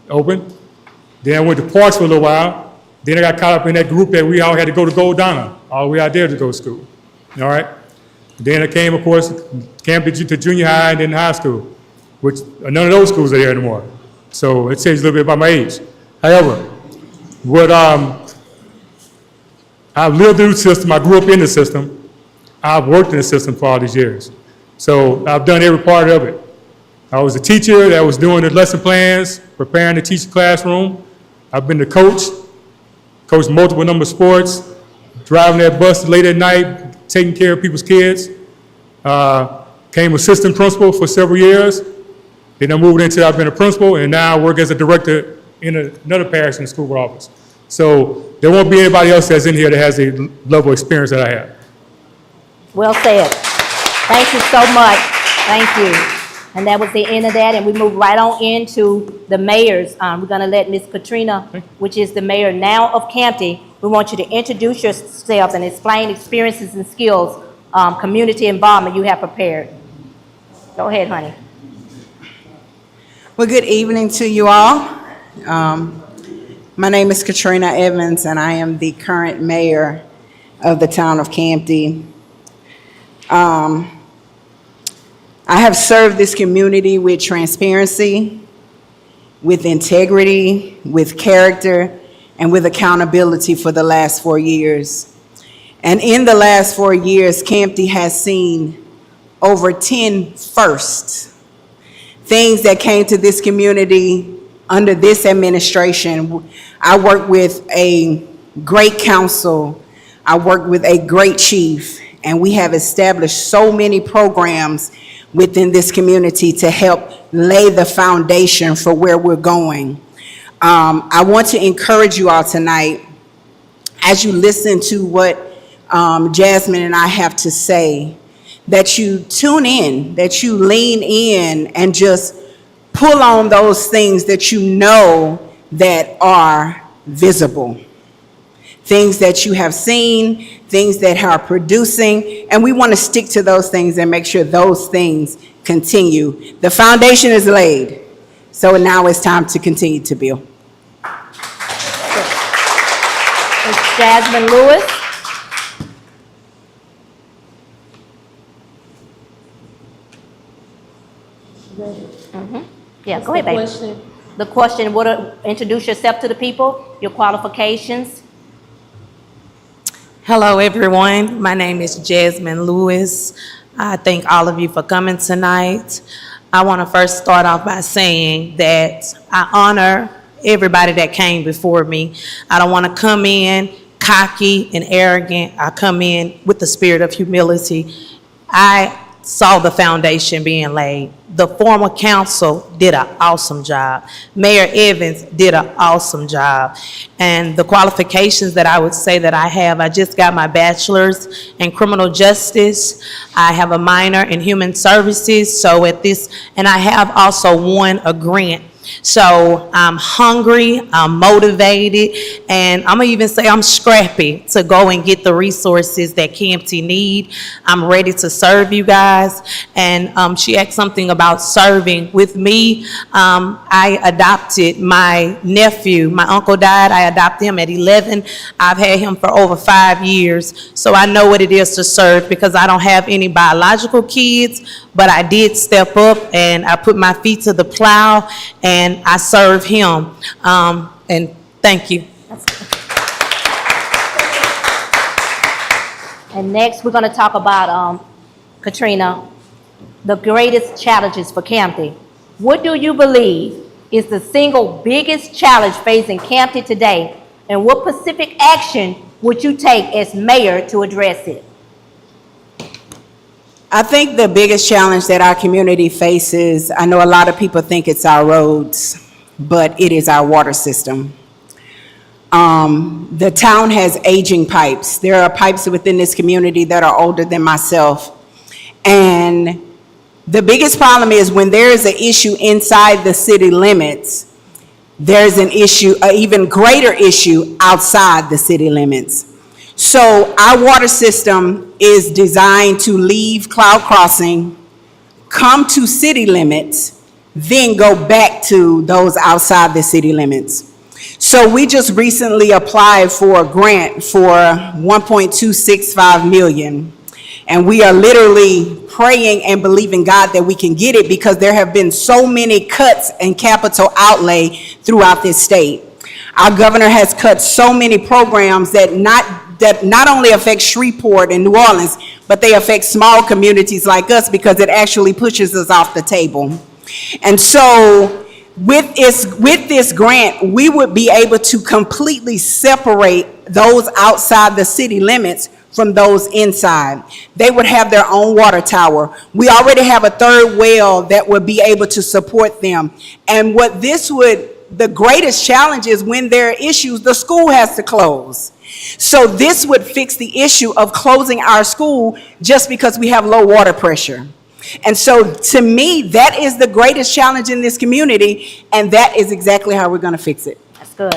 open. Then I went to Parks for a little while. Then I got caught up in that group that we all had to go to Goldana, all the way out there to go to school. All right? Then I came, of course, CAMPTI to junior high and then high school, which none of those schools are there anymore. So it says a little bit about my age. However, I've lived through the system, I grew up in the system, I've worked in the system for all these years. So I've done every part of it. I was a teacher that was doing the lesson plans, preparing to teach the classroom. I've been the coach, coached multiple number of sports, driving that bus late at night, taking care of people's kids. Came assistant principal for several years. Then I moved into, I've been a principal, and now I work as a director in another parish in the school board office. So there won't be anybody else that's in here that has a level of experience that I have. Well said. Thank you so much. Thank you. And that was the end of that, and we move right on into the mayors. We're gonna let Ms. Katrina, which is the mayor now of CAMPTI, we want you to introduce yourselves and explain experiences and skills, community involvement you have prepared. Go ahead, honey. Well, good evening to you all. My name is Katrina Evans, and I am the current mayor of the town of CAMPTI. I have served this community with transparency, with integrity, with character, and with accountability for the last 4 years. And in the last 4 years, CAMPTI has seen over 10 firsts, things that came to this community under this administration. I worked with a great council, I worked with a great chief, and we have established so many programs within this community to help lay the foundation for where we're going. I want to encourage you all tonight, as you listen to what Jasmine and I have to say, that you tune in, that you lean in and just pull on those things that you know that are visible. Things that you have seen, things that are producing, and we want to stick to those things and make sure those things continue. The foundation is laid, so now it's time to continue to build. Ms. Jasmine Lewis. Yeah, go ahead, baby. The question, introduce yourself to the people, your qualifications. Hello, everyone. My name is Jasmine Lewis. I thank all of you for coming tonight. I want to first start off by saying that I honor everybody that came before me. I don't want to come in cocky and arrogant. I come in with the spirit of humility. I saw the foundation being laid. The former council did an awesome job. Mayor Evans did an awesome job. And the qualifications that I would say that I have, I just got my bachelor's in criminal justice. I have a minor in human services. So and I have also won a grant. So I'm hungry, I'm motivated, and I'm gonna even say I'm scrappy to go and get the resources that CAMPTI need. I'm ready to serve you guys. And she asked something about serving. With me, I adopted my nephew. My uncle died, I adopted him at 11. I've had him for over 5 years. So I know what it is to serve because I don't have any biological kids, but I did step up and I put my feet to the plow and I serve him. And thank you. And next, we're going to talk about, Katrina, the greatest challenges for CAMPTI. What do you believe is the single biggest challenge facing CAMPTI today? And what specific action would you take as mayor to address it? I think the biggest challenge that our community faces, I know a lot of people think it's our roads, but it is our water system. The town has aging pipes. There are pipes within this community that are older than myself. And the biggest problem is when there is an issue inside the city limits, there's an issue, an even greater issue outside the city limits. So our water system is designed to leave Cloud Crossing, come to city limits, then go back to those outside the city limits. So we just recently applied for a grant for 1.265 million. And we are literally praying and believing God that we can get it because there have been so many cuts in capital outlay throughout this state. Our governor has cut so many programs that not only affect Shreveport and New Orleans, but they affect small communities like us because it actually pushes us off the table. And so with this grant, we would be able to completely separate those outside the city limits from those inside. They would have their own water tower. We already have a third well that would be able to support them. And what this would, the greatest challenge is when there are issues, the school has to close. So this would fix the issue of closing our school just because we have low water pressure. And so to me, that is the greatest challenge in this community, and that is exactly how we're going to fix it. That's good.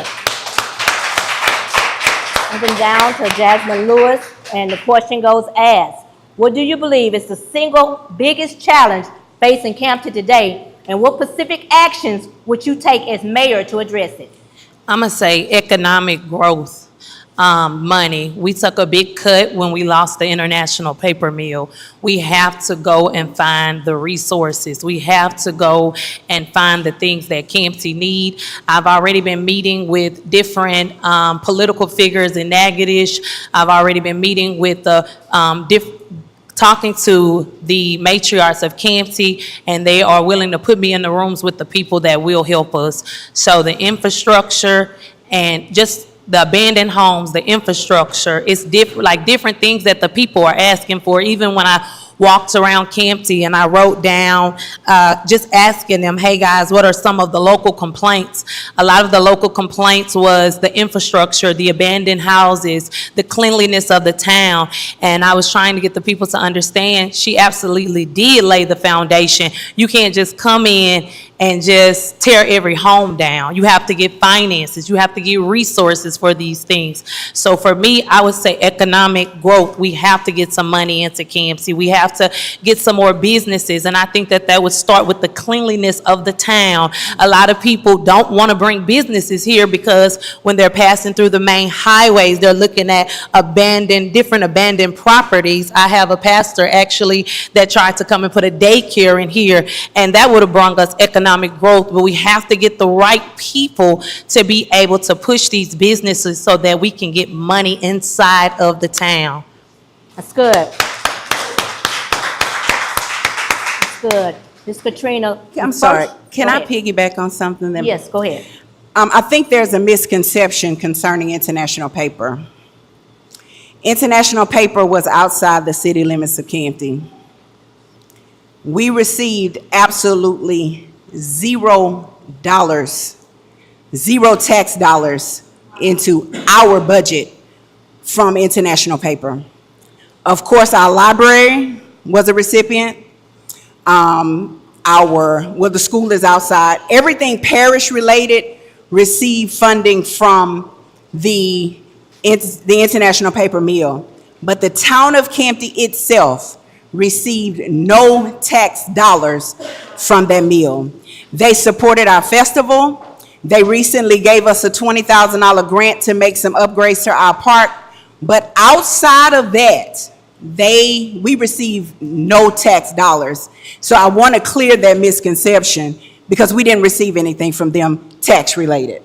Moving down to Jasmine Lewis, and the question goes as, what do you believe is the single biggest challenge facing CAMPTI today, and what specific actions would you take as mayor to address it? I'm gonna say economic growth. Money. We took a big cut when we lost the international paper mill. We have to go and find the resources. We have to go and find the things that CAMPTI need. I've already been meeting with different political figures in Natchitoches. I've already been meeting with the talking to the matriarchs of CAMPTI, and they are willing to put me in the rooms with the people that will help us. So the infrastructure and just the abandoned homes, the infrastructure, it's different things that the people are asking for. Even when I walked around CAMPTI and I wrote down, just asking them, hey guys, what are some of the local complaints? A lot of the local complaints was the infrastructure, the abandoned houses, the cleanliness of the town. And I was trying to get the people to understand she absolutely did lay the foundation. You can't just come in and just tear every home down. You have to get finances. You have to get resources for these things. So for me, I would say economic growth. We have to get some money into CAMPTI. We have to get some more businesses. And I think that that would start with the cleanliness of the town. A lot of people don't want to bring businesses here because when they're passing through the main highways, they're looking at different abandoned properties. I have a pastor actually that tried to come and put a daycare in here, and that would have brought us economic growth, but we have to get the right people to be able to push these businesses so that we can get money inside of the town. That's good. That's good. Ms. Katrina. I'm sorry, can Go I ahead. piggyback on something that? Yes, go ahead. I think there's a misconception concerning International Paper. International Paper was outside the city limits of CAMPTI. We received absolutely $0, zero tax dollars into our budget from International Paper. Of course, our library was a recipient. The school is outside. Everything parish related received funding from the International Paper Mill. But the town of CAMPTI itself received no tax dollars from that mill. They supported our festival. They recently gave us a $20,000 grant to make some upgrades to our park. But outside of that, we received no tax dollars. So I want to clear that misconception because we didn't receive anything from them tax related.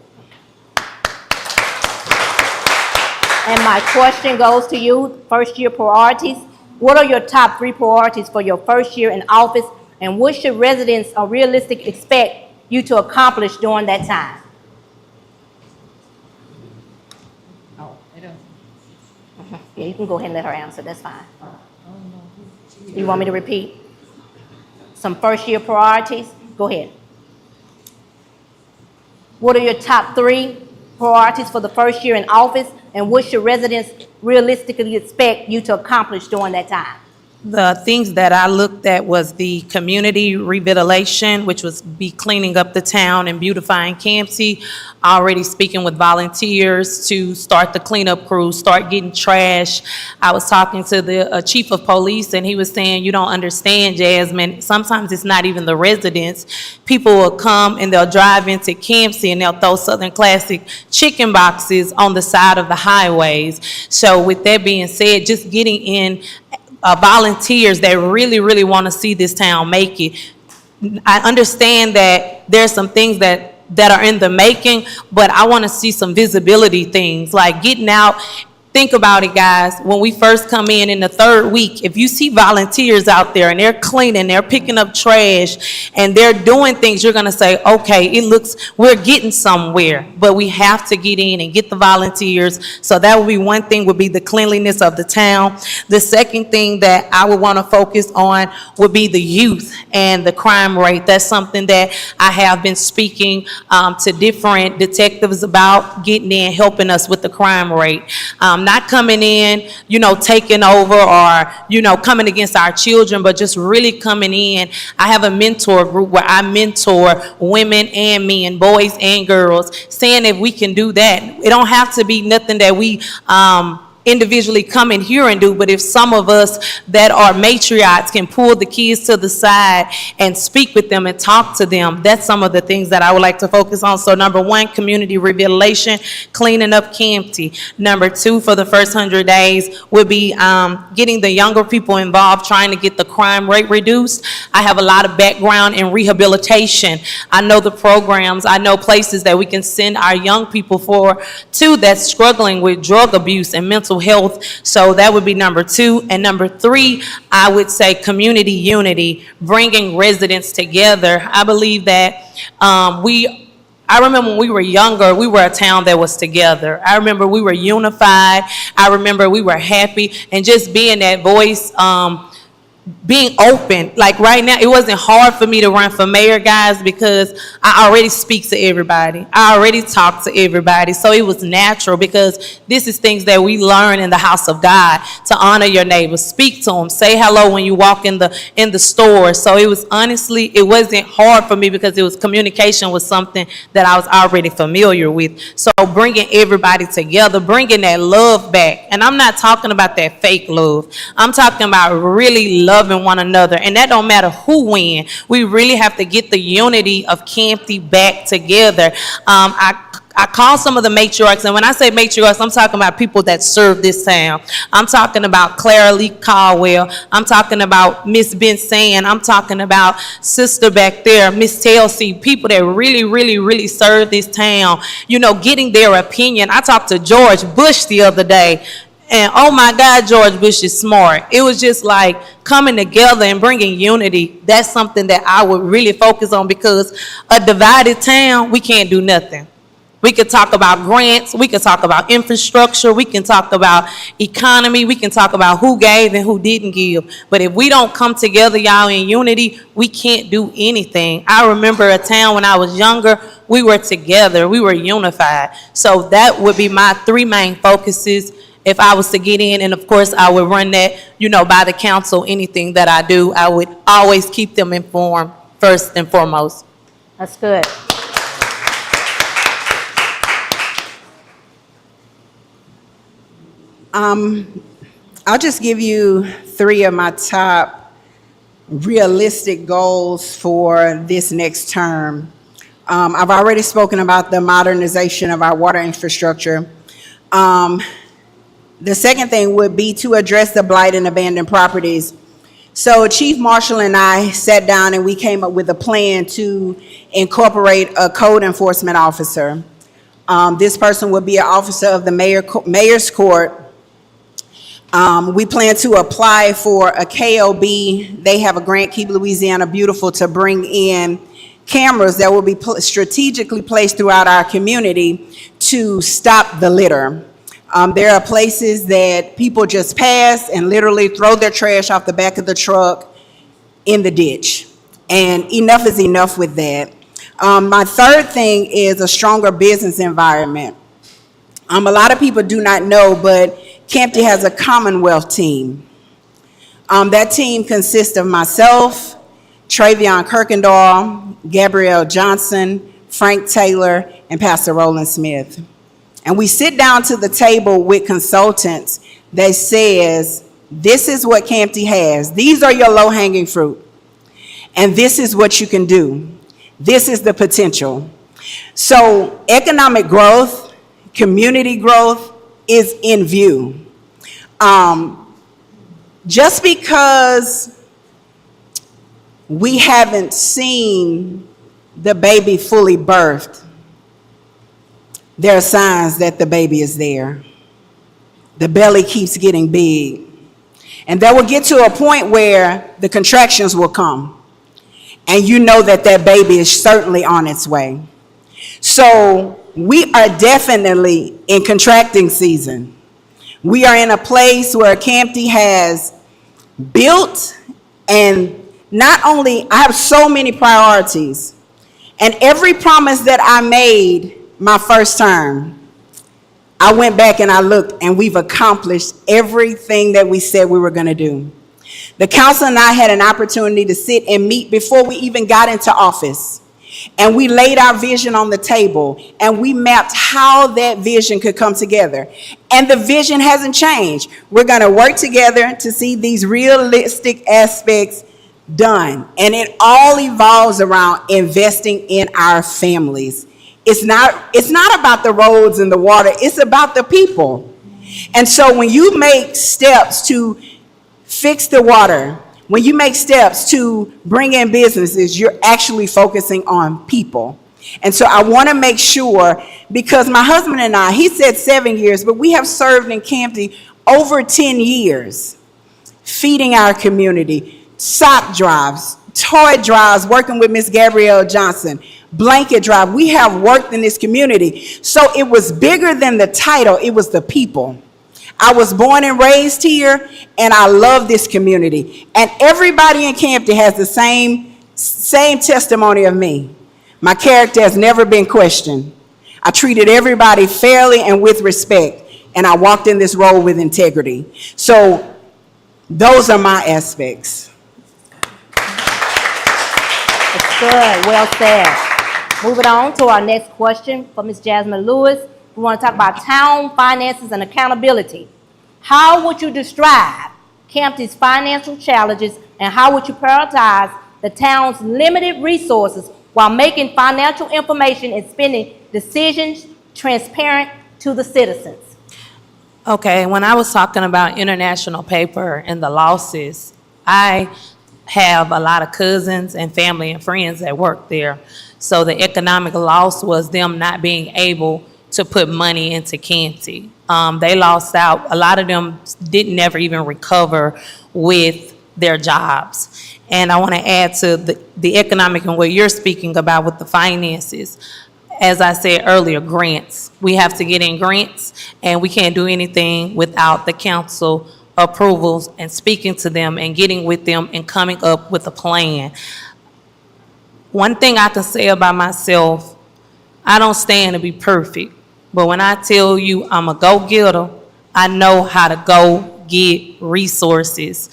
And my question goes to you, first year priorities. What are your top 3 priorities for your first year in office, and what should residents or realistic expect you to accomplish during that time? Yeah, you can go ahead and let her answer, that's fine. You want me to repeat? Some first-year priorities? Go ahead. What are your top 3 priorities for the first year in office, and what should residents realistically expect you to accomplish during that time? The things that I looked at was the community revitalization, which was be cleaning up the town and beautifying CAMPTI, already speaking with volunteers to start the cleanup crew, start getting trash. I was talking to the chief of police, and he was saying, you don't understand, Jasmine, sometimes it's not even the residents. People will come and they'll drive into CAMPTI and they'll throw Southern Classic chicken boxes on the side of the highways. So with that being said, just getting in volunteers that really, really want to see this town make it. I understand that there's some things that are in the making, but I want to see some visibility things, like getting out. Think about it, guys. When we first come in the 3rd week, if you see volunteers out there and they're cleaning, they're picking up trash, and they're doing things, you're going to say, okay, it looks, we're getting somewhere. But we have to get in and get the volunteers. So that would be one thing, would be the cleanliness of the town. The second thing that I would want to focus on would be the youth and the crime rate. That's something that I have been speaking to different detectives about, getting in, helping us with the crime rate. Not coming in, taking over, or, coming against our children, but just really coming in. I have a mentor group where I mentor women and men, boys and girls, saying if we can do that. It don't have to be nothing that we individually come in here and do, but if some of us that are matriarchs can pull the kids to the side and speak with them and talk to them, that's some of the things that I would like to focus on. So number 1, community revitalization, cleaning up CAMPTI. Number 2, for the first 100 days, would be getting the younger people involved, trying to get the crime rate reduced. I have a lot of background in rehabilitation. I know the programs, I know places that we can send our young people to that's struggling with drug abuse and mental health. So that would be number 2. And number 3, I would say community unity, bringing residents together. I believe that I remember when we were younger, we were a town that was together. I remember we were unified. I remember we were happy, and just being that voice, being open. Like right now, it wasn't hard for me to run for mayor, guys, because I already speak to everybody. I already talk to everybody. So it was natural, because this is things that we learn in the house of God, to honor your neighbors, speak to them, say hello when you walk in the store. So it was honestly, it wasn't hard for me, because it was communication was something that I was already familiar with. So bringing everybody together, bringing that love back. And I'm not talking about that fake love. I'm talking about really loving one another, and that don't matter who win. We really have to get the unity of CAMPTI back together. I call some of the matriarchs, and when I say matriarchs, I'm talking about people that serve this town. I'm talking about Clara Lee Caldwell. I'm talking about Miss Ben Sand. I'm talking about Sister back there, Miss Telsey, people that really, really, really serve this town, getting their opinion. I talked to George Bush the other day, and oh my God, George Bush is smart. It was just like coming together and bringing unity. That's something that I would really focus on, because a divided town, we can't do nothing. We could talk about grants, we could talk about infrastructure, we can talk about economy, we can talk about who gave and who didn't give. But if we don't come together, y'all, in unity, we can't do anything. I remember a town when I was younger, we were together, we were unified. So that would be my 3 main focuses if I was to get in. And of course, I would run that, by the council. Anything that I do, I would always keep them informed first and foremost. That's good. I'll just give you 3 of my top realistic goals for this next term. I've already spoken about the modernization of our water infrastructure. The second thing would be to address the blight and abandoned properties. So Chief Marshall and I sat down and we came up with a plan to incorporate a code enforcement officer. This person would be an officer of the mayor's court. We plan to apply for a KOB. They have a grant, Keep Louisiana Beautiful, to bring in cameras that will be strategically placed throughout our community to stop the litter. There are places that people just pass and literally throw their trash off the back of the truck in the ditch. And enough is enough with that. My third thing is a stronger business environment. A lot of people do not know, but CAMPTI has a Commonwealth team. That team consists of myself, Travion Kirkendall, Gabrielle Johnson, Frank Taylor, and Pastor Roland Smith. And we sit down to the table with consultants that says, this is what CAMPTI has. These are your low-hanging fruit. And this is what you can do. This is the potential. So economic growth, community growth is in view. Just because we haven't seen the baby fully birthed, there are signs that the baby is there. The belly keeps getting big. And that will get to a point where the contractions will come. And you know that that baby is certainly on its way. So we are definitely in contracting season. We are in a place where CAMPTI has built, and not only, I have so many priorities. And every promise that I made my first term, I went back and I looked, and we've accomplished everything that we said we were going to do. The council and I had an opportunity to sit and meet before we even got into office. And we laid our vision on the table, and we mapped how that vision could come together. And the vision hasn't changed. We're going to work together to see these realistic aspects done. And it all evolves around investing in our families. It's not about the roads and the water. It's about the people. And so when you make steps to fix the water, when you make steps to bring in businesses, you're actually focusing on people. And so I want to make sure, because my husband and I, he said 7 years, but we have served in CAMPTI over 10 years, feeding our community, sock drives, toy drives, working with Miss Gabrielle Johnson, blanket drive. We have worked in this community. So it was bigger than the title, it was the people. I was born and raised here, and I love this community. And everybody in CAMPTI has the same testimony of me. My character has never been questioned. I treated everybody fairly and with respect, and I walked in this role with integrity. So those are my aspects. It's good, well said. Moving on to our next question for Ms. Jasmine Lewis. We want to talk about town finances and accountability. How would you describe CAMPTI's financial challenges, and how would you prioritize the town's limited resources while making financial information and spending decisions transparent to the citizens? Okay, when I was talking about international paper and the losses, I have a lot of cousins and family and friends that work there. So the economic loss was them not being able to put money into CAMPTI. They lost out. A lot of them didn't never even recover with their jobs. And I want to add to the economic and what you're speaking about with the finances. As I said earlier, grants. We have to get in grants, and we can't do anything without the council approvals and speaking to them and getting with them and coming up with a plan. One thing I can say about myself, I don't stand to be perfect, but when I tell you I'm a go-getter, I know how to go get resources.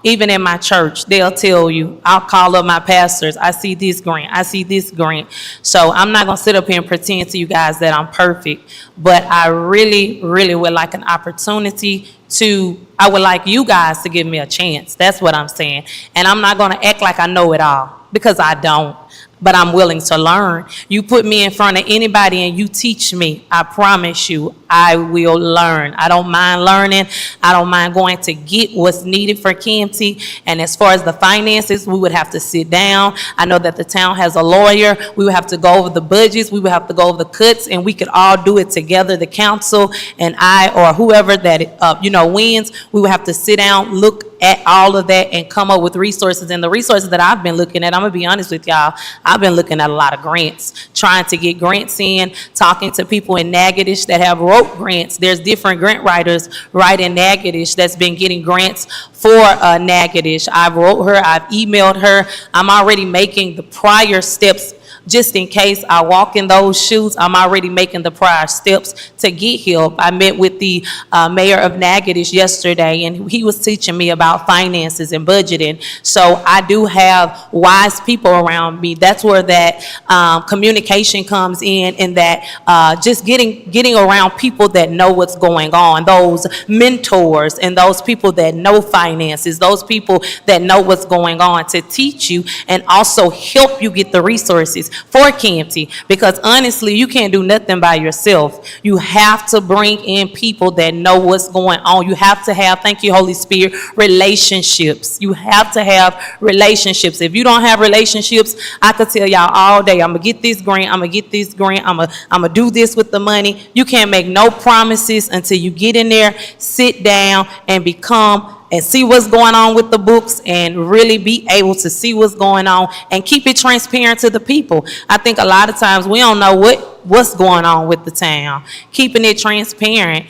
Even in my church, they'll tell you, I'll call up my pastors, I see this grant, I see this grant. So I'm not gonna sit up here and pretend to you guys that I'm perfect, but I really, really would like an opportunity I would like you guys to give me a chance. That's what I'm saying. And I'm not gonna act like I know it all, because I don't. But I'm willing to learn. You put me in front of anybody and you teach me, I promise you, I will learn. I don't mind learning. I don't mind going to get what's needed for CAMPTI. And as far as the finances, we would have to sit down. I know that the town has a lawyer. We would have to go over the budgets. We would have to go over the cuts, and we could all do it together, the council and I, or whoever that wins. We would have to sit down, look at all of that and come up with resources. And the resources that I've been looking at, I'm gonna be honest with y'all, I've been looking at a lot of grants, trying to get grants in, talking to people in Natchitoches that have wrote grants. There's different grant writers right in Natchitoches that's been getting grants for Natchitoches. I've wrote her, I've emailed her. I'm already making the prior steps just in case I walk in those shoes. I'm already making the prior steps to get help. I met with the mayor of Natchitoches yesterday, and he was teaching me about finances and budgeting. So I do have wise people around me. That's where that communication comes in, and that just getting around people that know what's going on, those mentors and those people that know finances, those people that know what's going on to teach you and also help you get the resources for CAMPTI, because honestly, you can't do nothing by yourself. You have to bring in people that know what's going on. You have to have, thank you, Holy Spirit, relationships. You have to have relationships. If you don't have relationships, I could tell y'all all day, I'm gonna get this grant, I'm gonna get this grant, I'm gonna do this with the money. You can't make no promises until you get in there, sit down, and become and see what's going on with the books and really be able to see what's going on and keep it transparent to the people. I think a lot of times we don't know what's going on with the town. Keeping it transparent,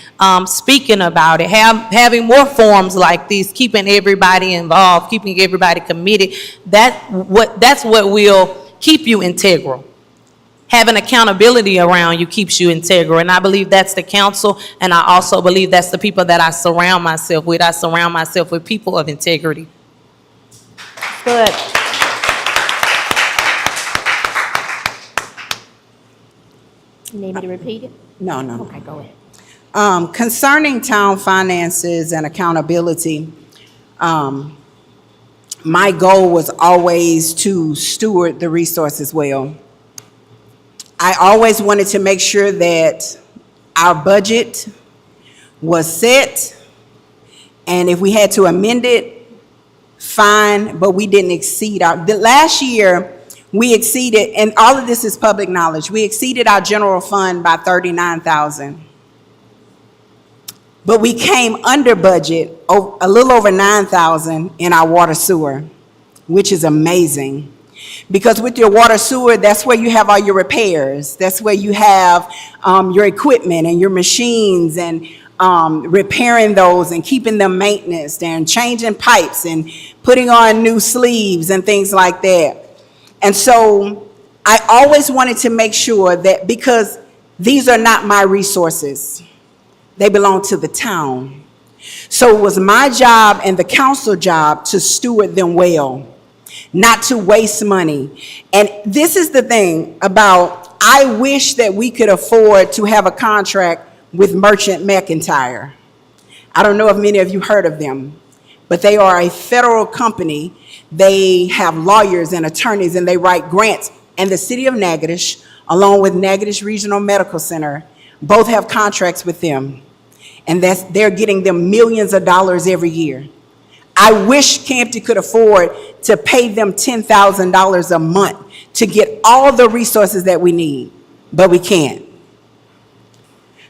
speaking about it, having more forums like this, keeping everybody involved, keeping everybody committed. That's what will keep you integral. Having accountability around you keeps you integral. And I believe that's the council, and I also believe that's the people that I surround myself with. I surround myself with people of integrity. Good. You need me to repeat it? No. Okay, go ahead. Concerning town finances and accountability, my goal was always to steward the resources well. I always wanted to make sure that our budget was set, and if we had to amend it, fine, but we didn't exceed the last year we exceeded, and all of this is public knowledge, we exceeded our general fund by $39,000. But we came under budget, a little over $9,000 in our water sewer, which is amazing. Because with your water sewer, that's where you have all your repairs. That's where you have your equipment and your machines, and repairing those and keeping them maintenance and changing pipes and putting on new sleeves and things like that. And so I always wanted to make sure that, because these are not my resources, they belong to the town. So it was my job and the council job to steward them well, not to waste money. And this is the thing about, I wish that we could afford to have a contract with Merchant McIntyre. I don't know if many of you heard of them, but they are a federal company. They have lawyers and attorneys, and they write grants. And the city of Natchitoches, along with Natchitoches Regional Medical Center, both have contracts with them. And they're getting them millions of dollars every year. I wish CAMPTI could afford to pay them $10,000 a month to get all the resources that we need, but we can't.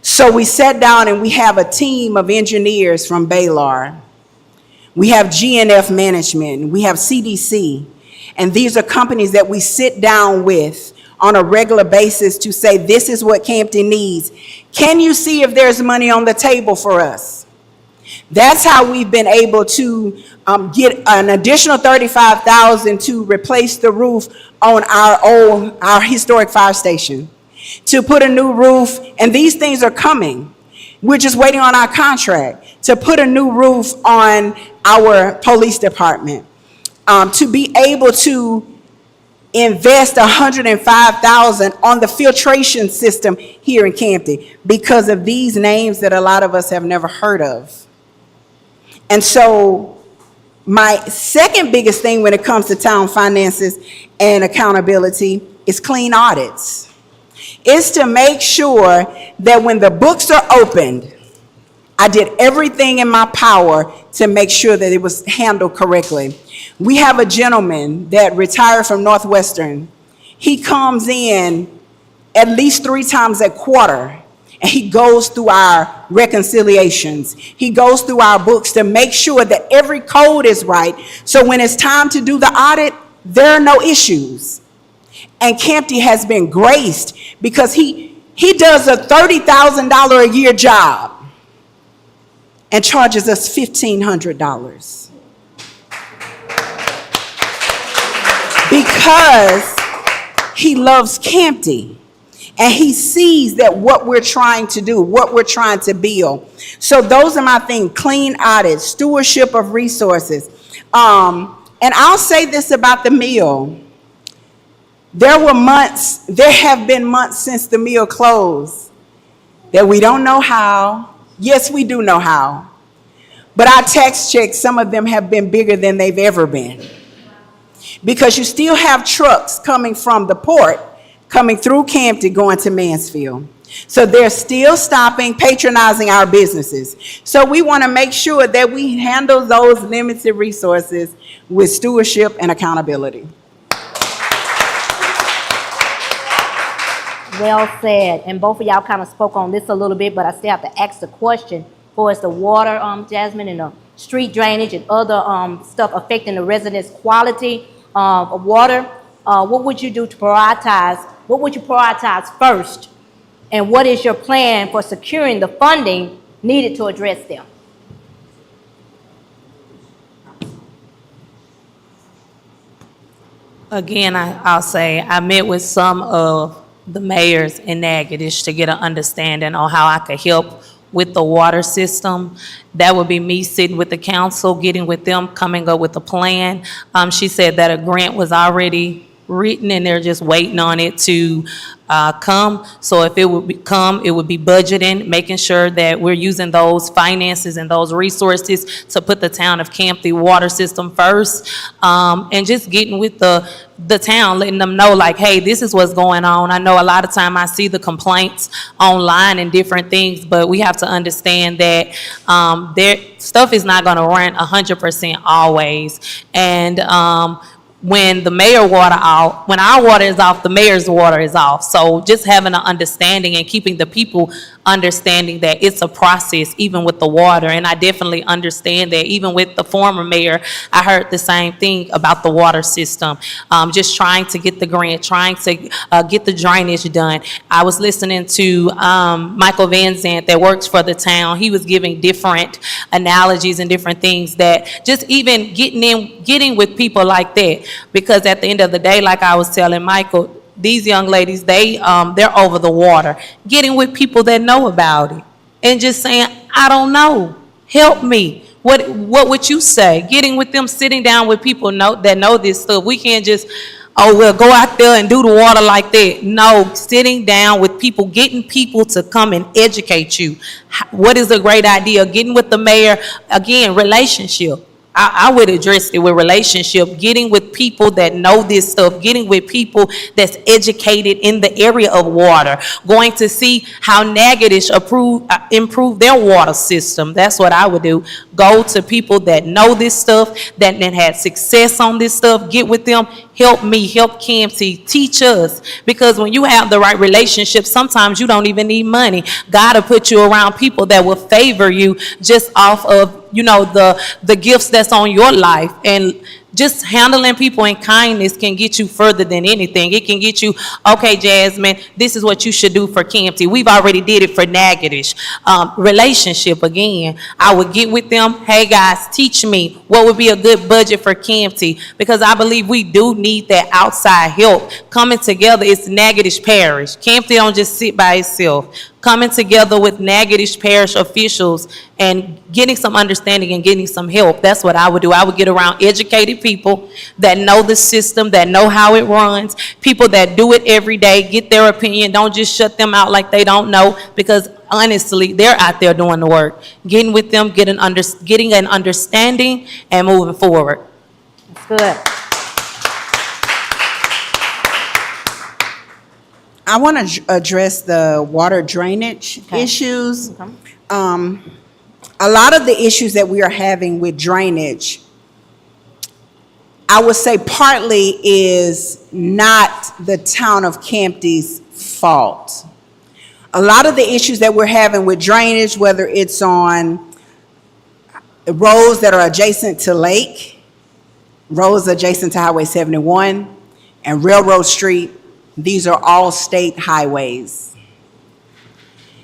So we sat down and we have a team of engineers from Baylor. We have GNF Management, we have CDC, and these are companies that we sit down with on a regular basis to say, this is what CAMPTI needs. Can you see if there's money on the table for us? That's how we've been able to get an additional $35,000 to replace the roof on our historic fire station, to put a new roof, and these things are coming. We're just waiting on our contract to put a new roof on our police department, to be able to invest $105,000 on the filtration system here in CAMPTI because of these names that a lot of us have never heard of. And so my second biggest thing when it comes to town finances and accountability is clean audits. It's to make sure that when the books are opened, I did everything in my power to make sure that it was handled correctly. We have a gentleman that retired from Northwestern. He comes in at least 3 times a quarter and he goes through our reconciliations. He goes through our books to make sure that every code is right. So when it's time to do the audit, there are no issues. And CAMPTI has been graced because he does a $30,000 a year job and charges us $1,500. Because he loves CAMPTI and he sees that what we're trying to do, what we're trying to build. So those are my things: clean audit, stewardship of resources. And I'll say this about the meal. There have been months since the meal closed that we don't know how. Yes, we do know how. But our tax checks, some of them have been bigger than they've ever been. Because you still have trucks coming from the port, coming through CAMPTI, going to Mansfield. So they're still stopping, patronizing our businesses. So we want to make sure that we handle those limited resources with stewardship and accountability. Well said. And both of y'all kind of spoke on this a little bit, but I still have to ask the question for us, the water, Jasmine, and the street drainage and other stuff affecting the residents' quality of water. What would you do to prioritize? What would you prioritize first? And what is your plan for securing the funding needed to address them? Again, I'll say I met with some of the mayors in Natchitoches to get an understanding on how I could help with the water system. That would be me sitting with the council, getting with them, coming up with a plan. She said that a grant was already written and they're just waiting on it to come. So if it would come, it would be budgeting, making sure that we're using those finances and those resources to put the town of CAMPTI water system first, and just getting with the town, letting them know like, hey, this is what's going on. I know a lot of time I see the complaints online and different things, but we have to understand that their stuff is not going to run 100% always. And when the mayor water off, when our water is off, the mayor's water is off. So just having an understanding and keeping the people understanding that it's a process, even with the water. And I definitely understand that. Even with the former mayor, I heard the same thing about the water system. Just trying to get the grant, trying to get the drainage done. I was listening to Michael Van Zandt that works for the town. He was giving different analogies and different things that just even getting with people like that. Because at the end of the day, like I was telling Michael, these young ladies, they're over the water. Getting with people that know about it and just saying, I don't know, help me. What would you say? Getting with them, sitting down with people that know this stuff. We can't just, oh, well, go out there and do the water like that. No, sitting down with people, getting people to come and educate you. What is a great idea? Getting with the mayor, again, relationship. I would address it with relationship, getting with people that know this stuff, getting with people that's educated in the area of water, going to see how Natchitoches improve their water system. That's what I would do. Go to people that know this stuff, that had success on this stuff, get with them, help me, help CAMPTI, teach us. Because when you have the right relationship, sometimes you don't even need money. God will put you around people that will favor you just off of, the gifts that's on your life. And just handling people in kindness can get you further than anything. It can get you, okay, Jasmine, this is what you should do for CAMPTI. We've already did it for Natchitoches. Relationship, again, I would get with them. Hey, guys, teach me what would be a good budget for CAMPTI, because I believe we do need that outside help. Coming together, it's Natchitoches Parish. CAMPTI don't just sit by itself. Coming together with Natchitoches Parish officials and getting some understanding and getting some help. That's what I would do. I would get around educated people that know the system, that know how it runs, people that do it every day, get their opinion. Don't just shut them out like they don't know, because honestly, they're out there doing the work. Getting with them, getting an understanding and moving forward. That's good. I want to address the water drainage issues. Okay. A lot of the issues that we are having with drainage, I would say partly is not the town of CAMPTI's fault. A lot of the issues that we're having with drainage, whether it's on roads that are adjacent to lake, roads adjacent to Highway 71, and Railroad Street, these are all state highways.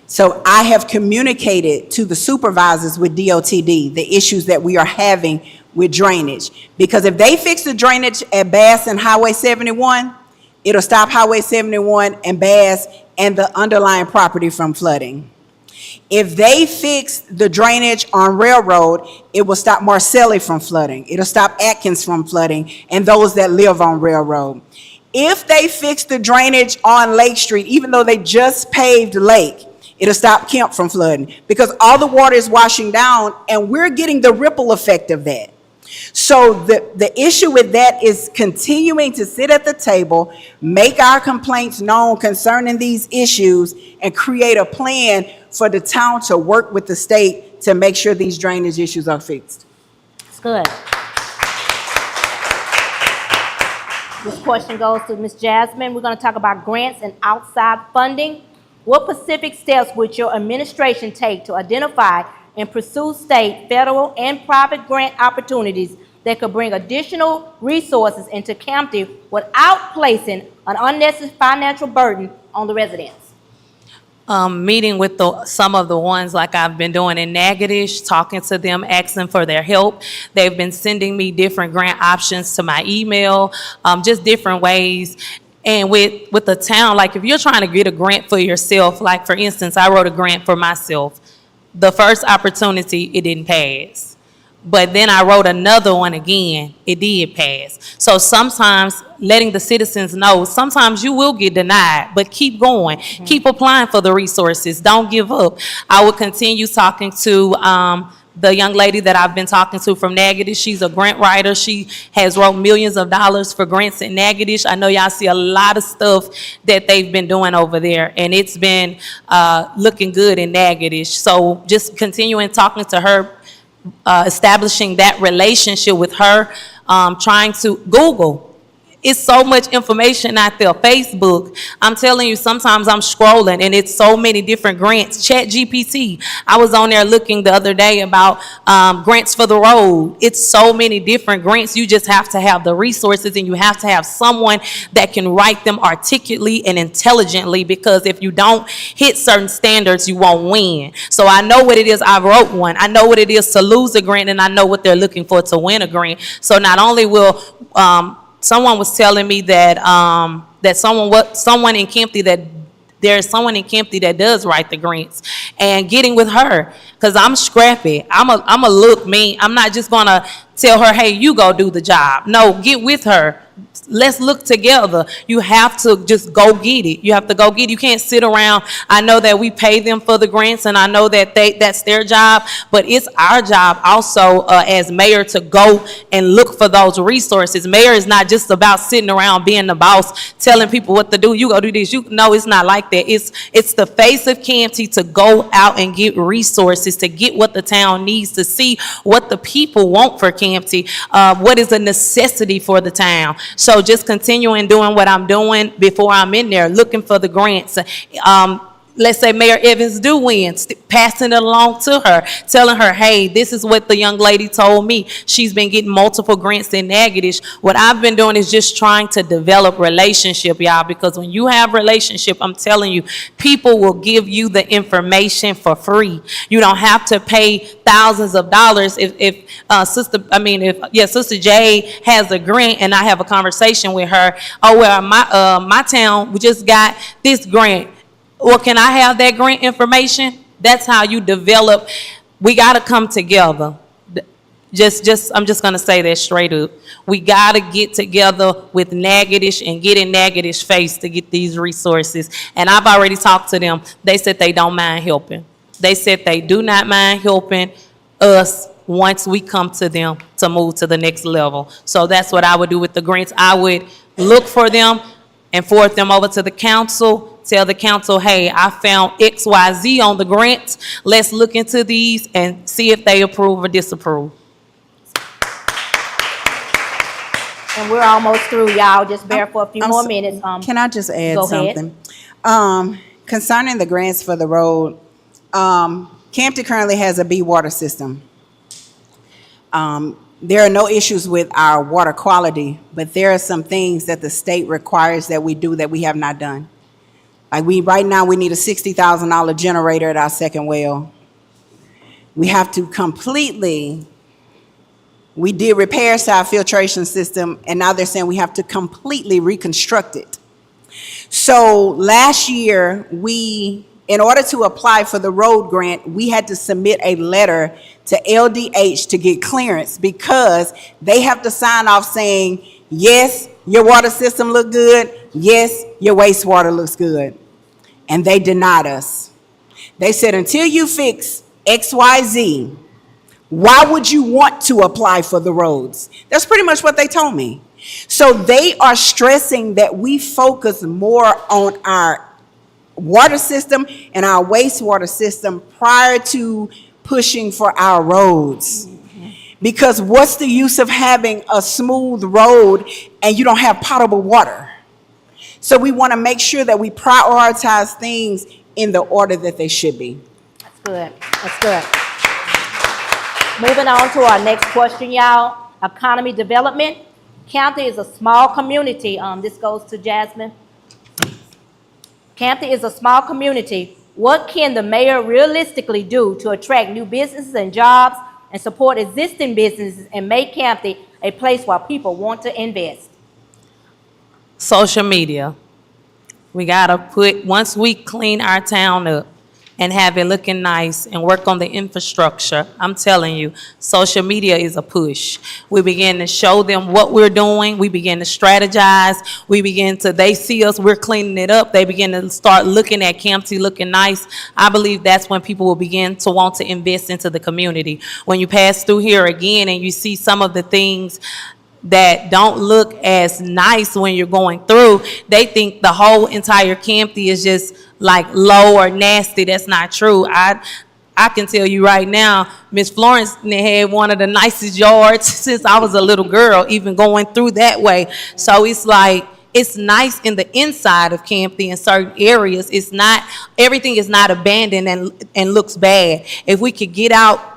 So I have communicated to the supervisors with DOTD the issues that we are having with drainage. Because if they fix the drainage at Bass and Highway 71, it'll stop Highway 71 and Bass and the underlying property from flooding. If they fix the drainage on Railroad, it will stop Marcelli from flooding. It'll stop Atkins from flooding and those that live on Railroad. If they fix the drainage on Lake Street, even though they just paved Lake, it'll stop Kemp from flooding because all the water is washing down and we're getting the ripple effect of that. So the issue with that is continuing to sit at the table, make our complaints known concerning these issues, and create a plan for the town to work with the state to make sure these drainage issues are fixed. It's good. This question goes to Ms. Jasmine. We're going to talk about grants and outside funding. What specific steps would your administration take to identify and pursue state, federal, and private grant opportunities that could bring additional resources into CAMPTI without placing an unnecessary financial burden on the residents? Meeting with some of the ones like I've been doing in Natchitoches, talking to them, asking for their help. They've been sending me different grant options to my email, just different ways. And with the town, like if you're trying to get a grant for yourself, like for instance, I wrote a grant for myself. The first opportunity, it didn't pass. But then I wrote another one again, it did pass. So sometimes letting the citizens know, sometimes you will get denied, but keep going. Keep applying for the resources. Don't give up. I will continue talking to the young lady that I've been talking to from Natchitoches. She's a grant writer. She has wrote millions of dollars for grants in Natchitoches. I know y'all see a lot of stuff that they've been doing over there, and it's been looking good in Natchitoches. So just continuing talking to her, establishing that relationship with her, trying to Google. It's so much information out there. Facebook, I'm telling you, sometimes I'm scrolling and it's so many different grants. Chat GPT, I was on there looking the other day about grants for the road. It's so many different grants. You just have to have the resources and you have to have someone that can write them articulately and intelligently, because if you don't hit certain standards, you won't win. So I know what it is. I wrote one. I know what it is to lose a grant, and I know what they're looking for to win a grant. So not only will someone was telling me that someone in CAMPTI that does write the grants, and getting with her, because I'm scrappy. I'm a look me. I'm not just gonna tell her, hey, you go do the job. No, get with her. Let's look together. You have to just go get it. You have to go get it. You can't sit around. I know that we pay them for the grants, and I know that that's their job, but it's our job also as mayor to go and look for those resources. Mayor is not just about sitting around being the boss, telling people what to do. You go do this. No, it's not like that. It's the face of CAMPTI to go out and get resources, to get what the town needs, to see what the people want for CAMPTI, what is a necessity for the town. So just continuing doing what I'm doing before I'm in there, looking for the grants. Let's say Mayor Evans do win, passing it along to her, telling her, hey, this is what the young lady told me. She's been getting multiple grants in Natchitoches. What I've been doing is just trying to develop relationship, y'all, because when you have relationship, I'm telling you, people will give you the information for free. You don't have to pay thousands of dollars. If Sister J has a grant and I have a conversation with her, oh, well, my town, we just got this grant. Or can I have that grant information? That's how you develop. We got to come together. I'm just going to say that straight up. We got to get together with Natchitoches and get in Natchitoches' face to get these resources. And I've already talked to them. They said they don't mind helping. They said they do not mind helping us once we come to them to move to the next level. So that's what I would do with the grants. I would look for them and forward them over to the council. Tell the council, hey, I found XYZ on the grant. Let's look into these and see if they approve or disapprove. And we're almost through, y'all. Just bear for a few more minutes. Can I just add go ahead. something? Concerning the grants for the road, CAMPTI currently has a B water system. There are no issues with our water quality, but there are some things that the state requires that we do that we have not done. Like right now, we need a $60,000 generator at our second well. We have to we did repairs to our filtration system, and now they're saying we have to completely reconstruct it. So last year, in order to apply for the road grant, we had to submit a letter to LDH to get clearance because they have to sign off saying, yes, your water system look good. Yes, your wastewater looks good. And they denied us. They said, until you fix XYZ, why would you want to apply for the roads? That's pretty much what they told me. So they are stressing that we focus more on our water system and our wastewater system prior to pushing for our roads. Because what's the use of having a smooth road and you don't have potable water? So we want to make sure that we prioritize things in the order that they should be. That's good. That's good. Moving on to our next question, y'all. Economy development. CAMPTI is a small community. This goes to Jasmine. CAMPTI is a small community. What can the mayor realistically do to attract new businesses and jobs and support existing businesses and make CAMPTI a place where people want to invest? Social media. We gotta once we clean our town up and have it looking nice and work on the infrastructure, I'm telling you, social media is a push. We begin to show them what we're doing. We begin to strategize. They see us, we're cleaning it up. They begin to start looking at CAMPTI looking nice. I believe that's when people will begin to want to invest into the community. When you pass through here again and you see some of the things that don't look as nice when you're going through, they think the whole entire CAMPTI is just like low or nasty. That's not true. I can tell you right now, Miss Florence had one of the nicest yards since I was a little girl, even going through that way. So it's like, it's nice in the inside of CAMPTI in certain areas. It's not, everything is not abandoned and looks bad. If we could get out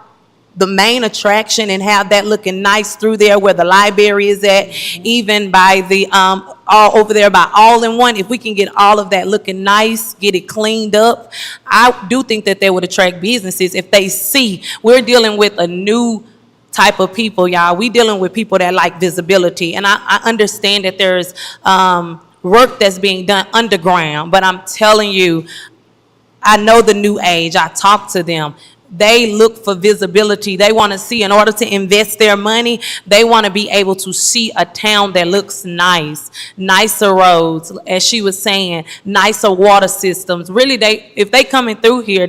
the main attraction and have that looking nice through there where the library is at, even by the all over there by All-in-One, if we can get all of that looking nice, get it cleaned up, I do think that they would attract businesses if they see we're dealing with a new type of people, y'all. We dealing with people that like visibility, and I understand that there's work that's being done underground, but I'm telling you, I know the new age. I talk to them. They look for visibility. They want to see, in order to invest their money, they want to be able to see a town that looks nice, nicer roads, as she was saying, nicer water systems. Really, if they coming through here,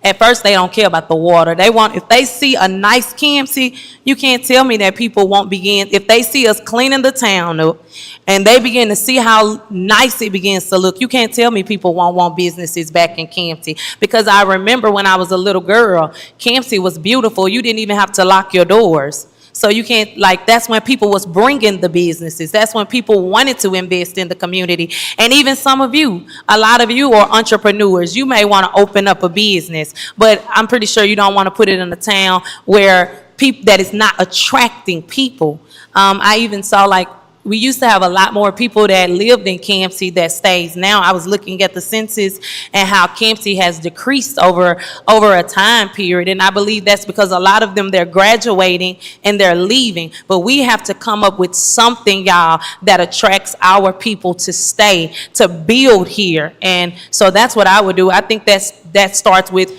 at first they don't care about the water. If they see a nice CAMPTI, you can't tell me that people won't begin. If they see us cleaning the town up and they begin to see how nice it begins to look, you can't tell me people won't want businesses back in CAMPTI. Because I remember when I was a little girl, CAMPTI was beautiful. You didn't even have to lock your doors. So you can't, that's when people was bringing the businesses. That's when people wanted to invest in the community. And even some of you, a lot of you are entrepreneurs. You may want to open up a business, but I'm pretty sure you don't want to put it in a town where that is not attracting people. I even saw we used to have a lot more people that lived in CAMPTI that stays now. I was looking at the census and how CAMPTI has decreased over a time period. And I believe that's because a lot of them, they're graduating and they're leaving. But we have to come up with something, y'all, that attracts our people to stay, to build here. And so that's what I would do. I think that starts with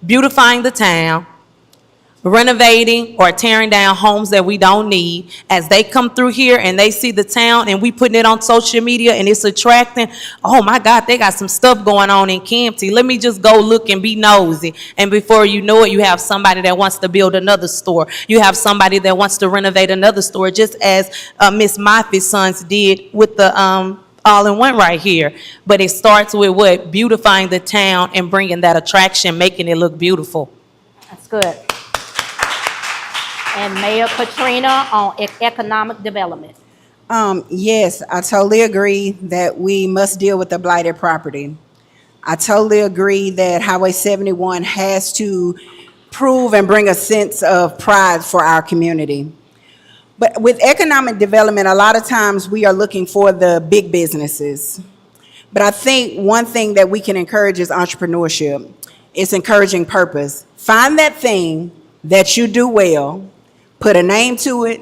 beautifying the town, renovating or tearing down homes that we don't need. As they come through here and they see the town and we putting it on social media and it's attracting, oh my God, they got some stuff going on in CAMPTI. Let me just go look and be nosy. And before you know it, you have somebody that wants to build another store. You have somebody that wants to renovate another store, just as Miss Moffitt's sons did with the All-in-One right here. But it starts with what? Beautifying the town and bringing that attraction, making it look beautiful. That's good. And Mayor Katrina on economic development. Yes, I totally agree that we must deal with the blighted property. I totally agree that Highway 71 has to prove and bring a sense of pride for our community. But with economic development, a lot of times we are looking for the big businesses. But I think one thing that we can encourage is entrepreneurship. It's encouraging purpose. Find that thing that you do well, put a name to it,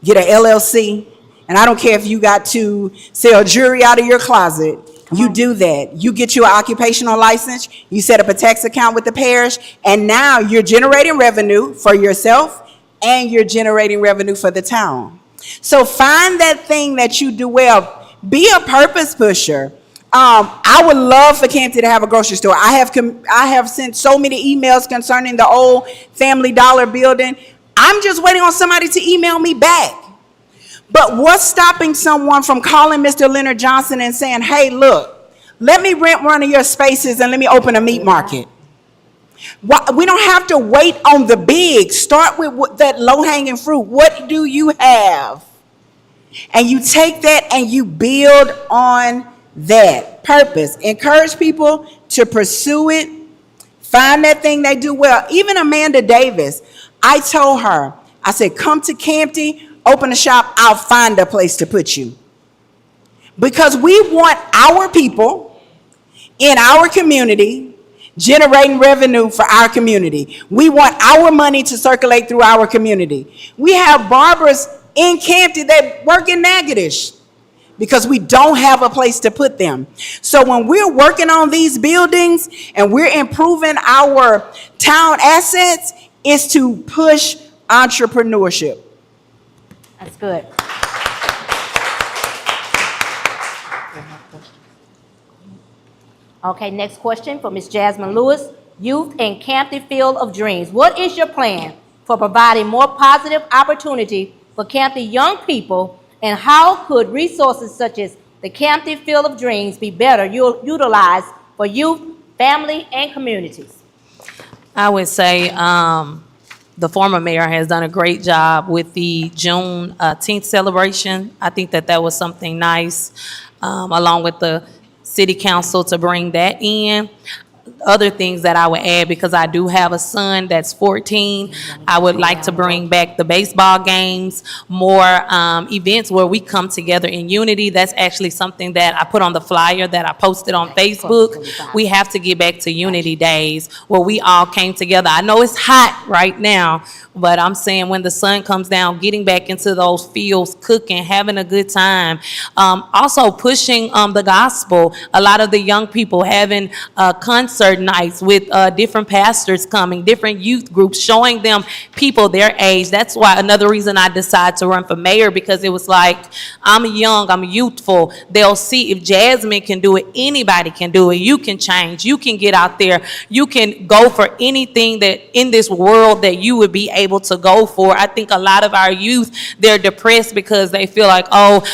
get an LLC, and I don't care if you got to sell jewelry out of your closet, you do that. You get your occupational license, you set up a tax account with the parish, and now you're generating revenue for yourself and you're generating revenue for the town. So find that thing that you do well. Be a purpose pusher. I would love for CAMPTI to have a grocery store. I have sent so many emails concerning the old Family Dollar building. I'm just waiting on somebody to email me back. But what's stopping someone from calling Mr. Leonard Johnson and saying, hey, look, let me rent one of your spaces and let me open a meat market? We don't have to wait on the big. Start with that low-hanging fruit. What do you have? And you take that and you build on that purpose. Encourage people to pursue it. Find that thing they do well. Even Amanda Davis, I told her, I said, come to CAMPTI, open a shop, I'll find a place to put you. Because we want our people in our community generating revenue for our community. We want our money to circulate through our community. We have barbers in CAMPTI that work in Natchitoches because we don't have a place to put them. So when we're working on these buildings and we're improving our town assets, it's to push entrepreneurship. That's good. Okay, next question for Ms. Jasmine Lewis. Youth in CAMPTI Field of Dreams. What is your plan for providing more positive opportunity for CAMPTI young people, and how could resources such as the CAMPTI Field of Dreams be better utilized for youth, family, and communities? I would say the former mayor has done a great job with the June 10th celebration. I think that was something nice, along with the city council to bring that in. Other things that I would add, because I do have a son that's 14, I would like to bring back the baseball games, more events where we come together in unity. That's actually something that I put on the flyer that I posted on Facebook. We have to get back to unity days where we all came together. I know it's hot right now, but I'm saying when the sun comes down, getting back into those fields, cooking, having a good time. Also pushing the gospel. A lot of the young people having concert nights with different pastors coming, different youth groups, showing them people their age. That's why another reason I decided to run for mayor, because it was like, I'm young, I'm youthful. They'll see if Jasmine can do it, anybody can do it. You can change, you can get out there, you can go for anything that in this world that you would be able to go for. I think a lot of our youth, they're depressed because they feel like, oh,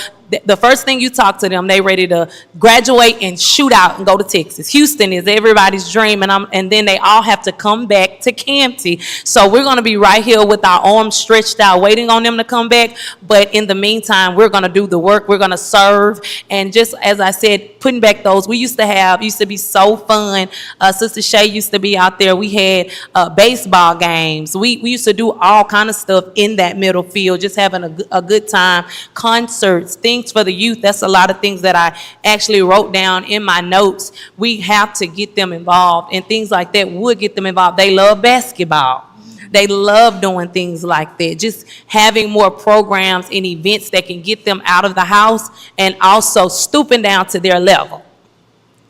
the first thing you talk to them, they ready to graduate and shoot out and go to Texas. Houston is everybody's dream, and then they all have to come back to CAMPTI. So we're going to be right here with our arms stretched out, waiting on them to come back. But in the meantime, we're going to do the work. We're going to serve. And just as I said, putting back those, used to be so fun. Sister Shay used to be out there. We had baseball games. We used to do all kind of stuff in that middle field, just having a good time. Concerts, things for the youth. That's a lot of things that I actually wrote down in my notes. We have to get them involved, and things like that would get them involved. They love basketball. They love doing things like that. Just having more programs and events that can get them out of the house and also stooping down to their level.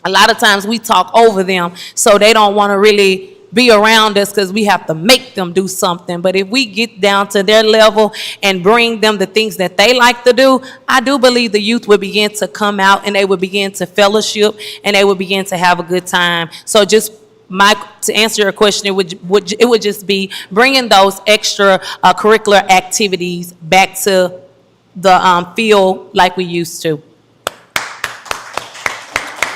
A lot of times we talk over them, so they don't want to really be around us because we have to make them do something. But if we get down to their level and bring them the things that they like to do, I do believe the youth will begin to come out and they will begin to fellowship and they will begin to have a good time. So just to answer your question, it would just be bringing those extra curricular activities back to the field like we used to.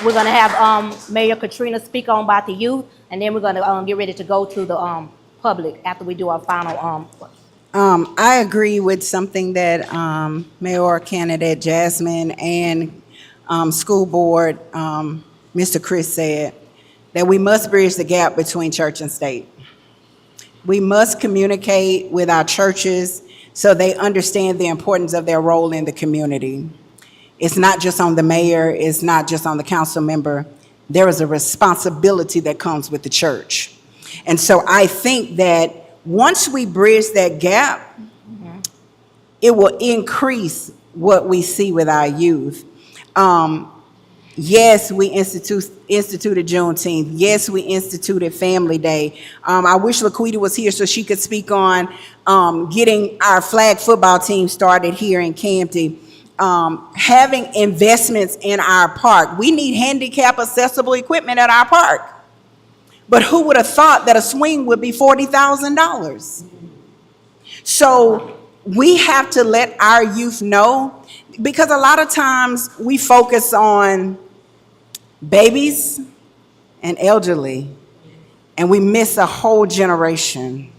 We're going to have Mayor Katrina speak on about the youth, and then we're going to get ready to go to the public after we do our final. I agree with something that mayor candidate Jasmine and school board Mr. Chris said, that we must bridge the gap between church and state. We must communicate with our churches so they understand the importance of their role in the community. It's not just on the mayor, it's not just on the council member. There is a responsibility that comes with the church. And so I think that once we bridge that gap, it will increase what we see with our youth. Yes, we instituted Juneteenth. Yes, we instituted Family Day. I wish LaQuita was here so she could speak on getting our flag football team started here in CAMPTI. Having investments in our park. We need handicap accessible equipment at our park. But who would have thought that a swing would be $40,000? So we have to let our youth know, because a lot of times we focus on babies and elderly, and we miss a whole generation.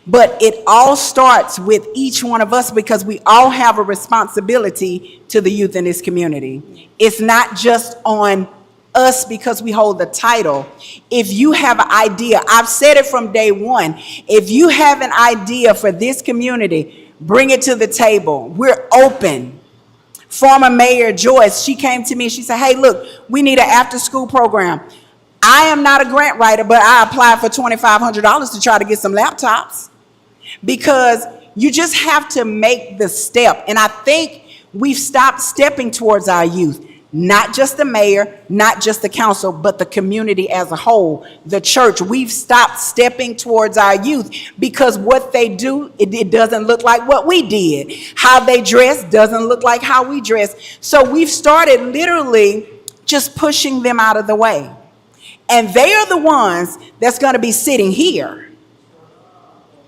But it all starts with each one of us, because we all have a responsibility to the youth in this community. It's not just on us because we hold the title. If you have an idea, I've said it from day one, if you have an idea for this community, bring it to the table. We're open. Former Mayor Joyce, she came to me and she said, hey, look, we need an after-school program. I am not a grant writer, but I applied for $2,500 to try to get some laptops, because you just have to make the step. And I think we've stopped stepping towards our youth, not just the mayor, not just the council, but the community as a whole, the church. We've stopped stepping towards our youth because what they do, it doesn't look like what we did. How they dress doesn't look like how we dress. So we've started literally just pushing them out of the way. And they are the ones that's going to be sitting here,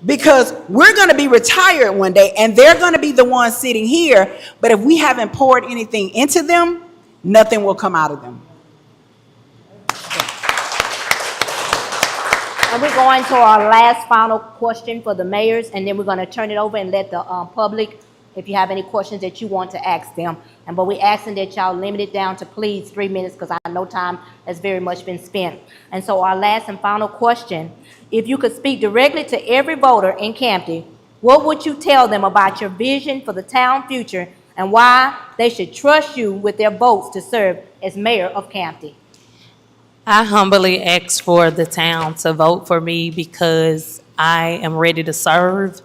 because we're going to be retired one day and they're going to be the ones sitting here. But if we haven't poured anything into them, nothing will come out of them. And we're going to our last final question for the mayors, and then we're going to turn it over and let the public, if you have any questions that you want to ask them. But we're asking that y'all limit it down to please 3 minutes, because I know time has very much been spent. And so our last and final question, if you could speak directly to every voter in CAMPTI, what would you tell them about your vision for the town future and why they should trust you with their votes to serve as mayor of CAMPTI? I humbly ask for the town to vote for me because I am ready to serve.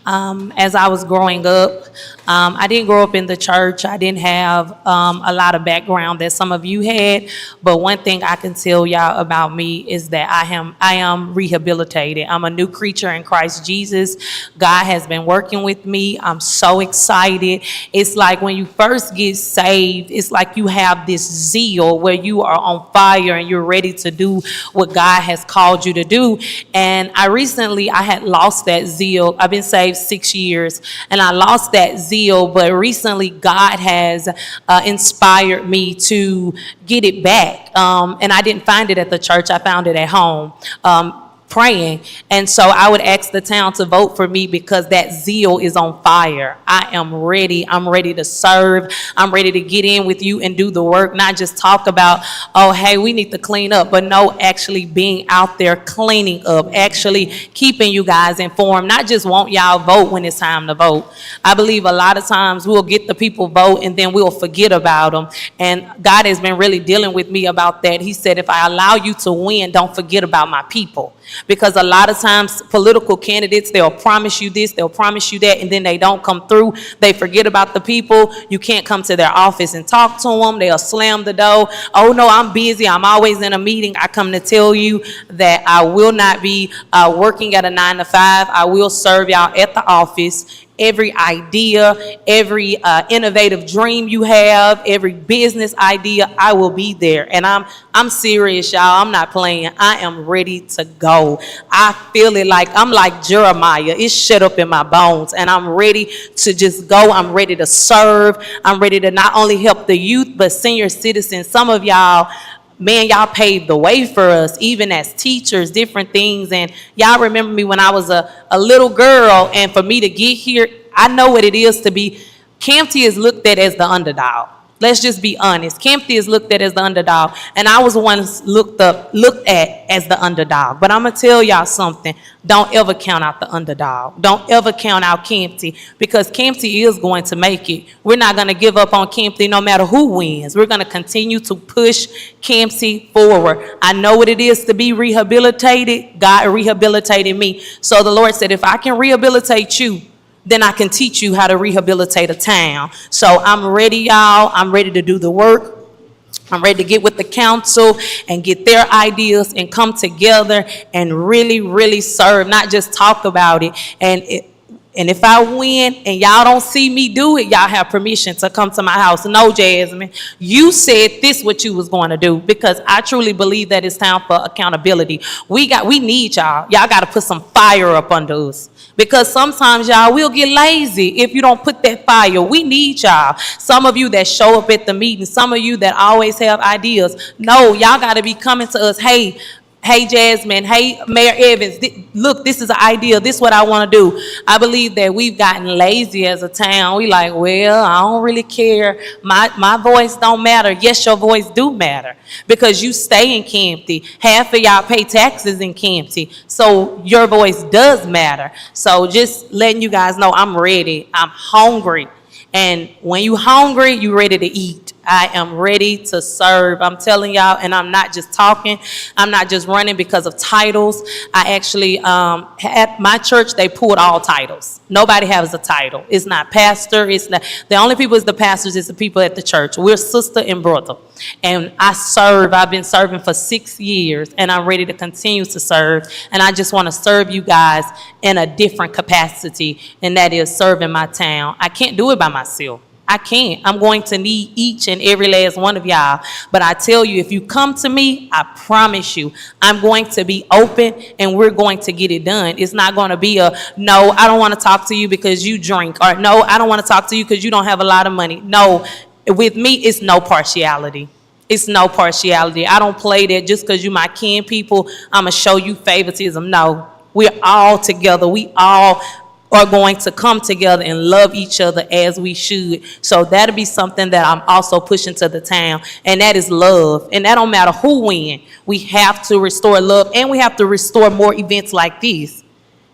As I was growing up, I didn't grow up in the church. I didn't have a lot of background that some of you had. But one thing I can tell y'all about me is that I am rehabilitated. I'm a new creature in Christ Jesus. God has been working with me. I'm so excited. It's like when you first get saved, it's like you have this zeal where you are on fire and you're ready to do what God has called you to do. And I had lost that zeal. I've been saved 6 years and I lost that zeal, but recently God has inspired me to get it back. And I didn't find it at the church. I found it at home. Praying. And so I would ask the town to vote for me because that zeal is on fire. I am ready. I'm ready to serve. I'm ready to get in with you and do the work, not just talk about, oh, hey, we need to clean up, but no, actually being out there cleaning up, actually keeping you guys informed, not just want y'all vote when it's time to vote. I believe a lot of times we'll get the people vote and then we'll forget about them. And God has been really dealing with me about that. He said, if I allow you to win, don't forget about my people. Because a lot of times political candidates, they'll promise you this, they'll promise you that, and then they don't come through. They forget about the people. You can't come to their office and talk to them. They'll slam the door. Oh no, I'm busy. I'm always in a meeting. I come to tell you that I will not be working at a 9 to 5. I will serve y'all at the office. Every idea, every innovative dream you have, every business idea, I will be there. And I'm serious, y'all. I'm not playing. I am ready to go. I feel it like I'm like Jeremiah. It's shut up in my bones. And I'm ready to just go. I'm ready to serve. I'm ready to not only help the youth, but senior citizens. Some of y'all, man, y'all paved the way for us, even as teachers, different things. And y'all remember me when I was a little girl, and for me to get here, I know what it is to be. CAMPTI is looked at as the underdog. Let's just be honest. CAMPTI is looked at as the underdog, and I was once looked at as the underdog. But I'm gonna tell y'all something. Don't ever count out the underdog. Don't ever count out CAMPTI, because CAMPTI is going to make it. We're not gonna give up on CAMPTI no matter who wins. We're gonna continue to push CAMPTI forward. I know what it is to be rehabilitated. God rehabilitated me. So the Lord said, if I can rehabilitate you, then I can teach you how to rehabilitate a town. So I'm ready, y'all. I'm ready to do the work. I'm ready to get with the council and get their ideas and come together and really, really serve, not just talk about it. And if I win and y'all don't see me do it, y'all have permission to come to my house. No, Jasmine, you said this what you was going to do, because I truly believe that it's time for accountability. We need y'all. Y'all got to put some fire up under us, because sometimes y'all will get lazy if you don't put that fire. We need y'all. Some of you that show up at the meeting, some of you that always have ideas. No, y'all got to be coming to us. Hey, Jasmine. Hey, Mayor Evans. Look, this is an idea. This is what I want to do. I believe that we've gotten lazy as a town. We like, well, I don't really care. My voice don't matter. Yes, your voice do matter, because you stay in CAMPTI. Half of y'all pay taxes in CAMPTI. So your voice does matter. So just letting you guys know, I'm ready. I'm hungry. And when you hungry, you ready to eat. I am ready to serve. I'm telling y'all, and I'm not just talking. I'm not just running because of titles. I actually, at my church, they pulled all titles. Nobody has a title. It's not pastor. It's not, the only people is the pastors, is the people at the church. We're sister and brother. And I serve. I've been serving for 6 years, and I'm ready to continue to serve. And I just want to serve you guys in a different capacity, and that is serving my town. I can't do it by myself. I can't. I'm going to need each and every last one of y'all. But I tell you, if you come to me, I promise you, I'm going to be open and we're going to get it done. It's not going to be a, no, I don't want to talk to you because you drink, or no, I don't want to talk to you because you don't have a lot of money. No, with me, it's no partiality. It's no partiality. I don't play that just because you my kin people, I'm going to show you favoritism. No, we're all together. We all are going to come together and love each other as we should. So that'll be something that I'm also pushing to the town, and that is love. And that don't matter who win. We have to restore love, and we have to restore more events like these.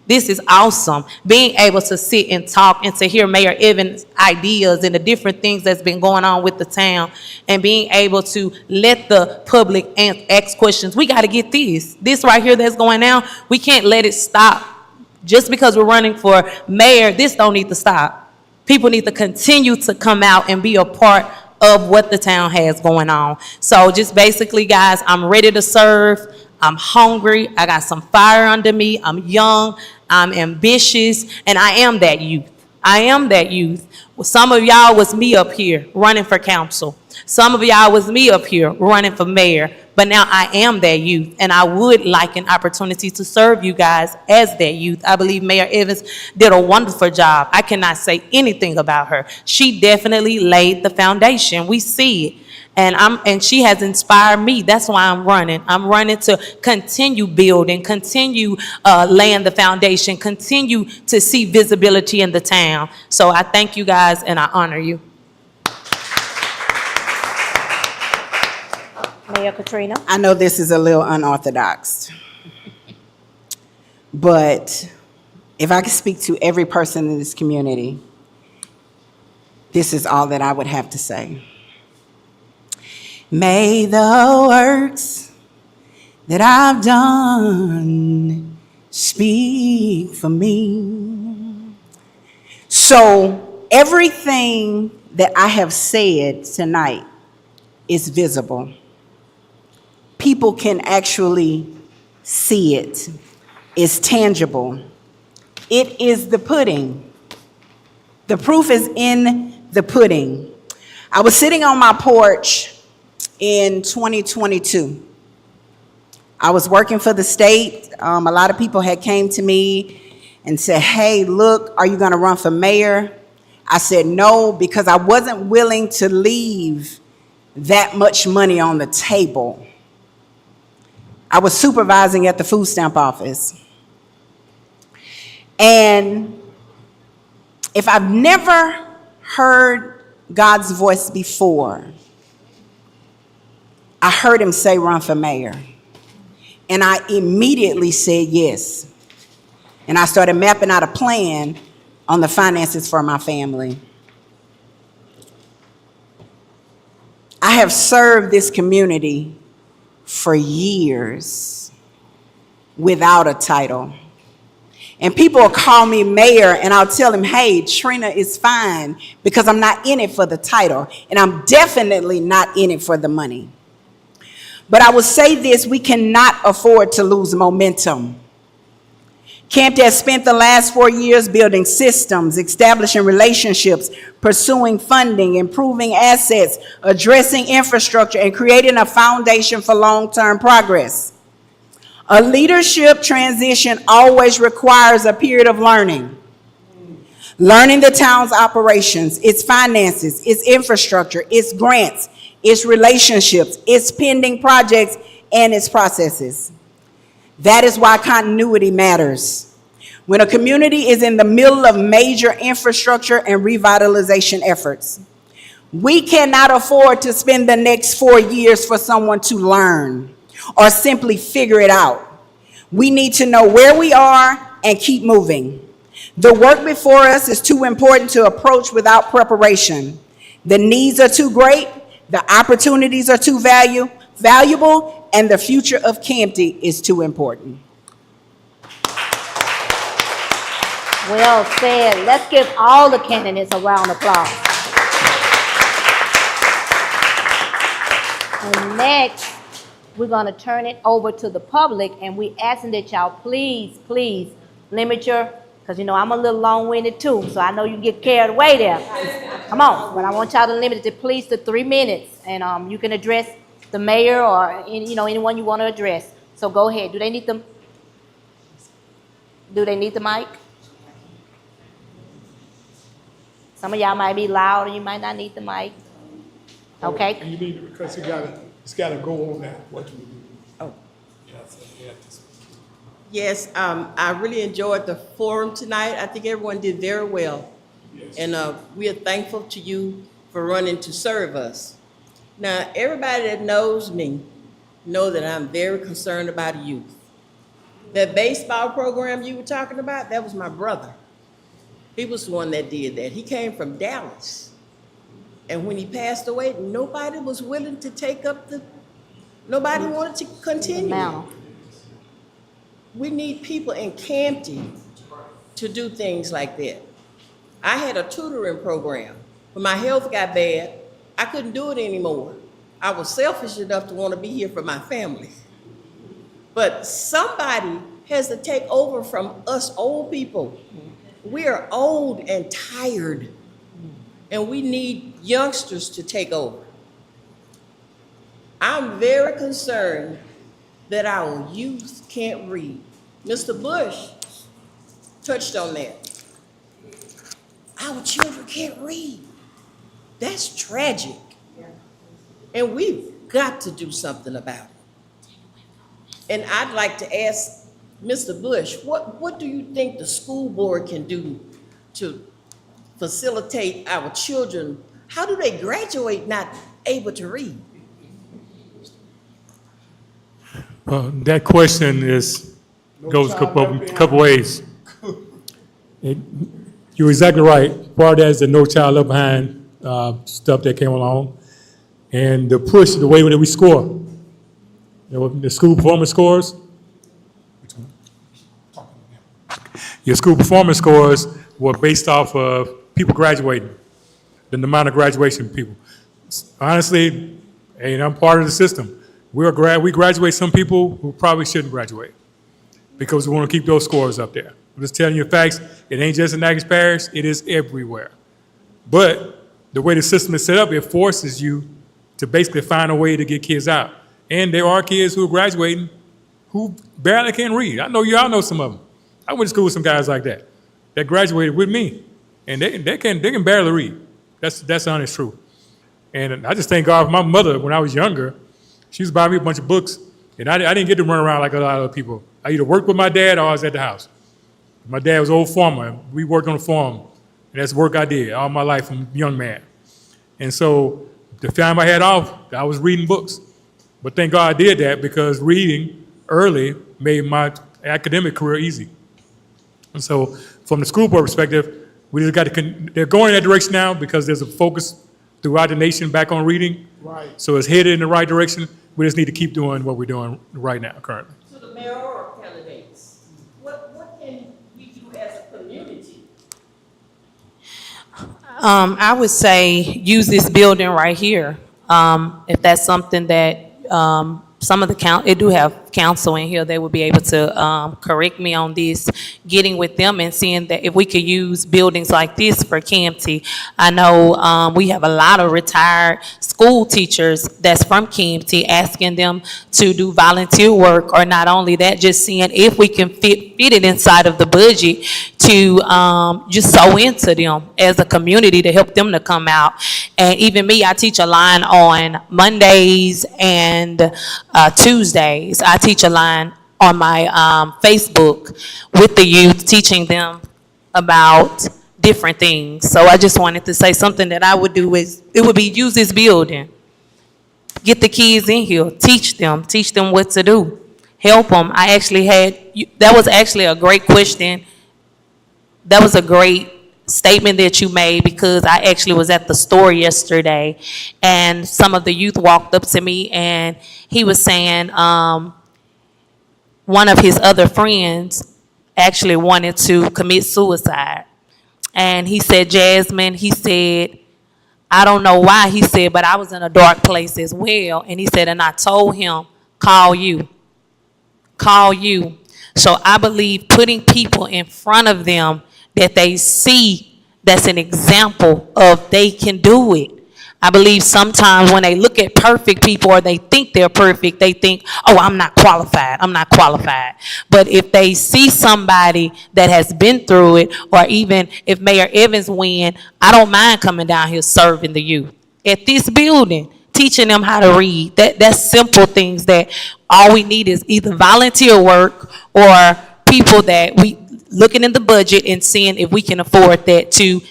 This is awesome. Being able to sit and talk and to hear Mayor Evans' ideas and the different things that's been going on with the town, and being able to let the public ask questions. We got to get this right here that's going on. We can't let it stop. Just because we're running for mayor, this don't need to stop. People need to continue to come out and be a part of what the town has going on. So just basically, guys, I'm ready to serve. I'm hungry. I got some fire under me. I'm young. I'm ambitious. And I am that youth. I am that youth. Well, some of y'all was me up here running for council. Some of y'all was me up here running for mayor. But now I am that youth, and I would like an opportunity to serve you guys as that youth. I believe Mayor Evans did a wonderful job. I cannot say anything about her. She definitely laid the foundation. We see it. And she has inspired me. That's why I'm running. I'm running to continue building, continue laying the foundation, continue to see visibility in the town. So I thank you guys, and I honor you. Mayor Katrina. I know this is a little unorthodox, but if I could speak to every person in this community, this is all that I would have to say. May the works that I've done speak for me. So everything that I have said tonight is visible. People can actually see it. It's tangible. It is the pudding. The proof is in the pudding. I was sitting on my porch in 2022. I was working for the state. A lot of people had came to me and said, hey, look, are you gonna run for mayor? I said no, because I wasn't willing to leave that much money on the table. I was supervising at the food stamp office. And if I've never heard God's voice before, I heard him say run for mayor. And I immediately said yes. And I started mapping out a plan on the finances for my family. I have served this community for years without a title. And people will call me mayor and I'll tell them, hey, Trina is fine because I'm not in it for the title and I'm definitely not in it for the money. But I will say this, we cannot afford to lose momentum. CAMPTI has spent the last 4 years building systems, establishing relationships, pursuing funding, improving assets, addressing infrastructure, and creating a foundation for long-term progress. A leadership transition always requires a period of learning. Learning the town's operations, its finances, its infrastructure, its grants, its relationships, its pending projects, and its processes. That is why continuity matters. When a community is in the middle of major infrastructure and revitalization efforts, we cannot afford to spend the next 4 years for someone to learn or simply figure it out. We need to know where we are and keep moving. The work before us is too important to approach without preparation. The needs are too great, the opportunities are too valuable, and the future of CAMPTI is too important. Well said. Let's give all the candidates a round of applause. And next, we're going to turn it over to the public, and we asking that y'all please limit your, because you know I'm a little long-winded too, so I know you get carried away there. Come on, but I want y'all to limit it to 3 minutes, and you can address the mayor or anyone you want to address. So go ahead. Do they need the mic? Some of y'all might be loud and you might not need the mic. Okay. And you need it because it's got to go on that. What you do. Oh. Yeah, so you have to. Yes, I really enjoyed the forum tonight. I think everyone did very well. Yes. And we are thankful to you for running to serve us. Now, everybody that knows me know that I'm very concerned about youth. That baseball program you were talking about, that was my brother. He was the one that did that. He came from Dallas. And when he passed away, nobody was willing to take up nobody wanted to continue. We need people in CAMPTI to do things like that. I had a tutoring program. When my health got bad, I couldn't do it anymore. I was selfish enough to want to be here for my family. But somebody has to take over from us old people. We are old and tired, and we need youngsters to take over. I'm very concerned that our youth can't read. Mr. Bush touched on that. Our children can't read. That's tragic. And we've got to do something about it. And I'd like to ask Mr. Bush, what do you think the school board can do to facilitate our children? How do they graduate not able to read? Well, that question goes a couple ways. You're exactly right. Part of that is the No Child Left Behind stuff that came along. And the push, the way that we score. The school performance scores. Your school performance scores were based off of people graduating, the amount of graduation people. Honestly, and I'm part of the system. We graduate some people who probably shouldn't graduate because we want to keep those scores up there. I'm just telling you facts. It ain't just in Natchez Parish. It is everywhere. But the way the system is set up, it forces you to basically find a way to get kids out. And there are kids who are graduating who barely can read. I know y'all know some of them. I went to school with some guys like that graduated with me, and they can barely read. That's the honest truth. And I just thank God for my mother. When I was younger, she was buying me a bunch of books, and I didn't get to run around like a lot of other people. I either worked with my dad or I was at the house. My dad was an old farmer. We worked on a farm, and that's the work I did all my life from a young man. And so the time I had off, I was reading books. But thank God I did that because reading early made my academic career easy. And so from the school board perspective, we just got to, they're going in that direction now because there's a focus throughout the nation back on reading. Right. So it's headed in the right direction. We just need to keep doing what we're doing right now, currently. To the mayoral candidates, what can we do as a community? I would say use this building right here. If that's something that, some of the it do have council in here, they would be able to, correct me on this, getting with them and seeing that if we could use buildings like this for CAMPTI. I know, we have a lot of retired school teachers that's from CAMPTI, asking them to do volunteer work, or not only that, just seeing if we can fit it inside of the budget to, just sow into them as a community to help them to come out. And even me, I teach a line on Mondays and Tuesdays. I teach a line on my Facebook with the youth, teaching them about different things. So I just wanted to say something that I would do is, it would be use this building. Get the kids in here, teach them what to do, help them. I actually had, that was actually a great question. That was a great statement that you made, because I actually was at the store yesterday and some of the youth walked up to me and he was saying, one of his other friends actually wanted to commit suicide. And he said, Jasmine, he said, I don't know why, he said, but I was in a dark place as well. And he said, and I told him, call you. So I believe putting people in front of them that they see, that's an example of they can do it. I believe sometimes when they look at perfect people or they think they're perfect, they think, oh, I'm not qualified. But if they see somebody that has been through it, or even if Mayor Evans win, I don't mind coming down here serving the youth at this building, teaching them how to read. That's simple things that all we need is either volunteer work or people that we looking in the budget and seeing if we can afford that to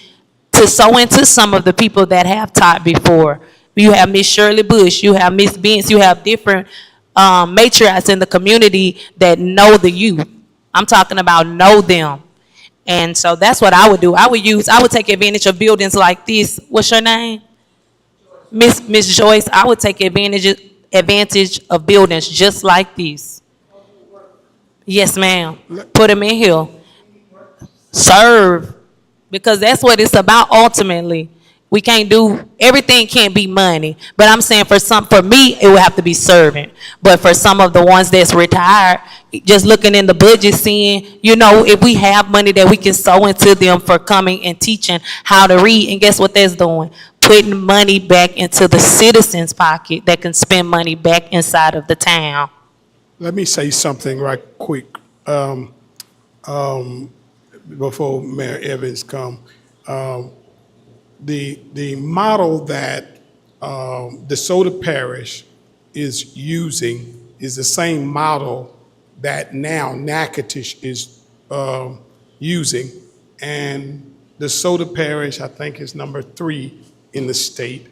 sow into some of the people that have taught before. You have Miss Shirley Bush, you have Miss Benz, you have different matriarchs in the community that know the youth. I'm talking about know them. And so that's what I would do. I would take advantage of buildings like this. What's your name? Miss Joyce. I would take advantage of buildings just like this. Yes, ma'am. Put them in here. Serve. Because that's what it's about ultimately. We can't do, everything can't be money. But I'm saying for me, it would have to be serving. But for some of the ones that's retired, just looking in the budget, seeing, if we have money that we can sow into them for coming and teaching how to read. And guess what that's doing? Putting money back into the citizens' pocket that can spend money back inside of the town. Let me say something right quick. Before Mayor Evans come, the model that DeSoto Parish is using is the same model that now Natchitoches is using, and DeSoto Parish, I think, is number 3 in the state.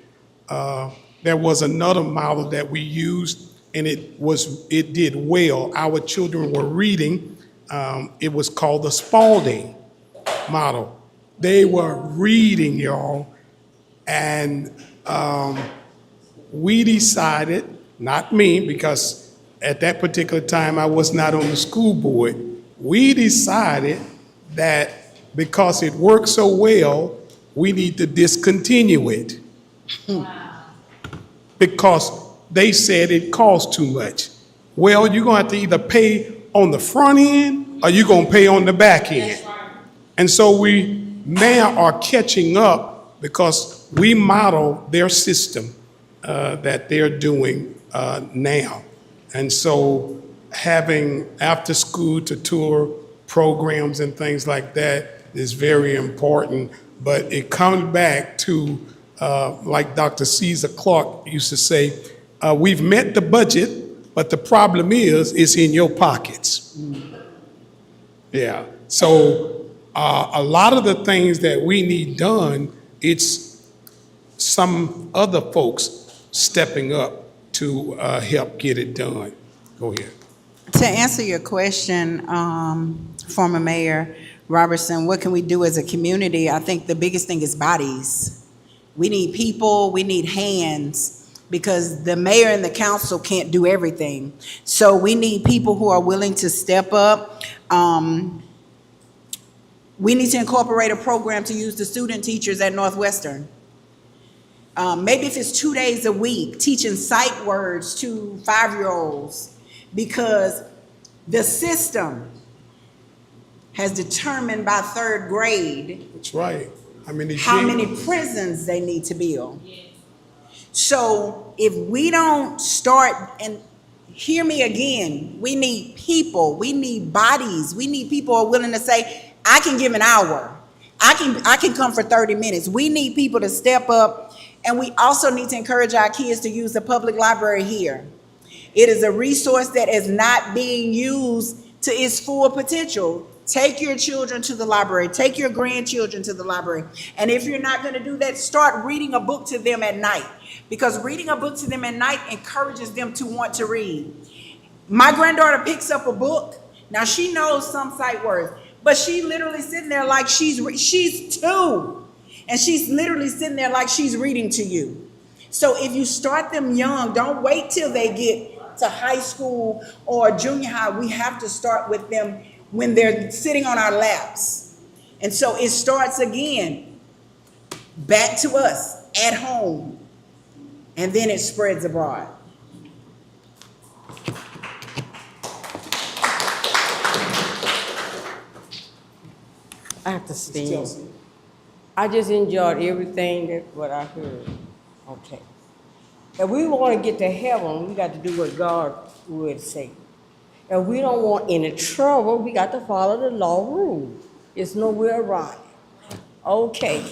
There was another model that we used, and it did well. Our children were reading. It was called the Spalding model. They were reading, y'all, and we decided, not me, because at that particular time I was not on the school board, we decided that because it worked so well, we need to discontinue it. Because they said it cost too much. Well, you're gonna have to either pay on the front end or you're gonna pay on the back end. And so we now are catching up because we model their system that they're doing now. And so having after school tutor programs and things like that is very important, but it comes back to, like Dr. Caesar Clark used to say, we've met the budget, but the problem is it's in your pockets. Yeah, so a lot of the things that we need done, it's some other folks stepping up to help get it done. Go ahead. To answer your question, former Mayor Robertson, what can we do as a community? I think the biggest thing is bodies. We need people, we need hands, because the mayor and the council can't do everything. So we need people who are willing to step up. We need to incorporate a program to use the student teachers at Northwestern. Maybe if it's 2 days a week, teaching sight words to 5-year-olds, because the system has determined by 3rd grade That's right. how many prisons they need to build. So if we don't start, and hear me again, we need people, we need bodies, we need people who are willing to say, I can give an hour, I can come for 30 minutes. We need people to step up, and we also need to encourage our kids to use the public library here. It is a resource that is not being used to its full potential. Take your children to the library, take your grandchildren to the library. And if you're not gonna do that, start reading a book to them at night, because reading a book to them at night encourages them to want to read. My granddaughter picks up a book. Now she knows some sight words, but she literally sitting there like she's 2, and she's literally sitting there like she's reading to you. So if you start them young, don't wait till they get to high school or junior high. We have to start with them when they're sitting on our laps. And so it starts again, back to us at home, and then it spreads abroad. I have to stand. I just enjoyed everything that what I heard. Okay. If we want to get to heaven, we got to do what God would say. If we don't want any trouble, we got to follow the law rule. It's nowhere around it. Okay.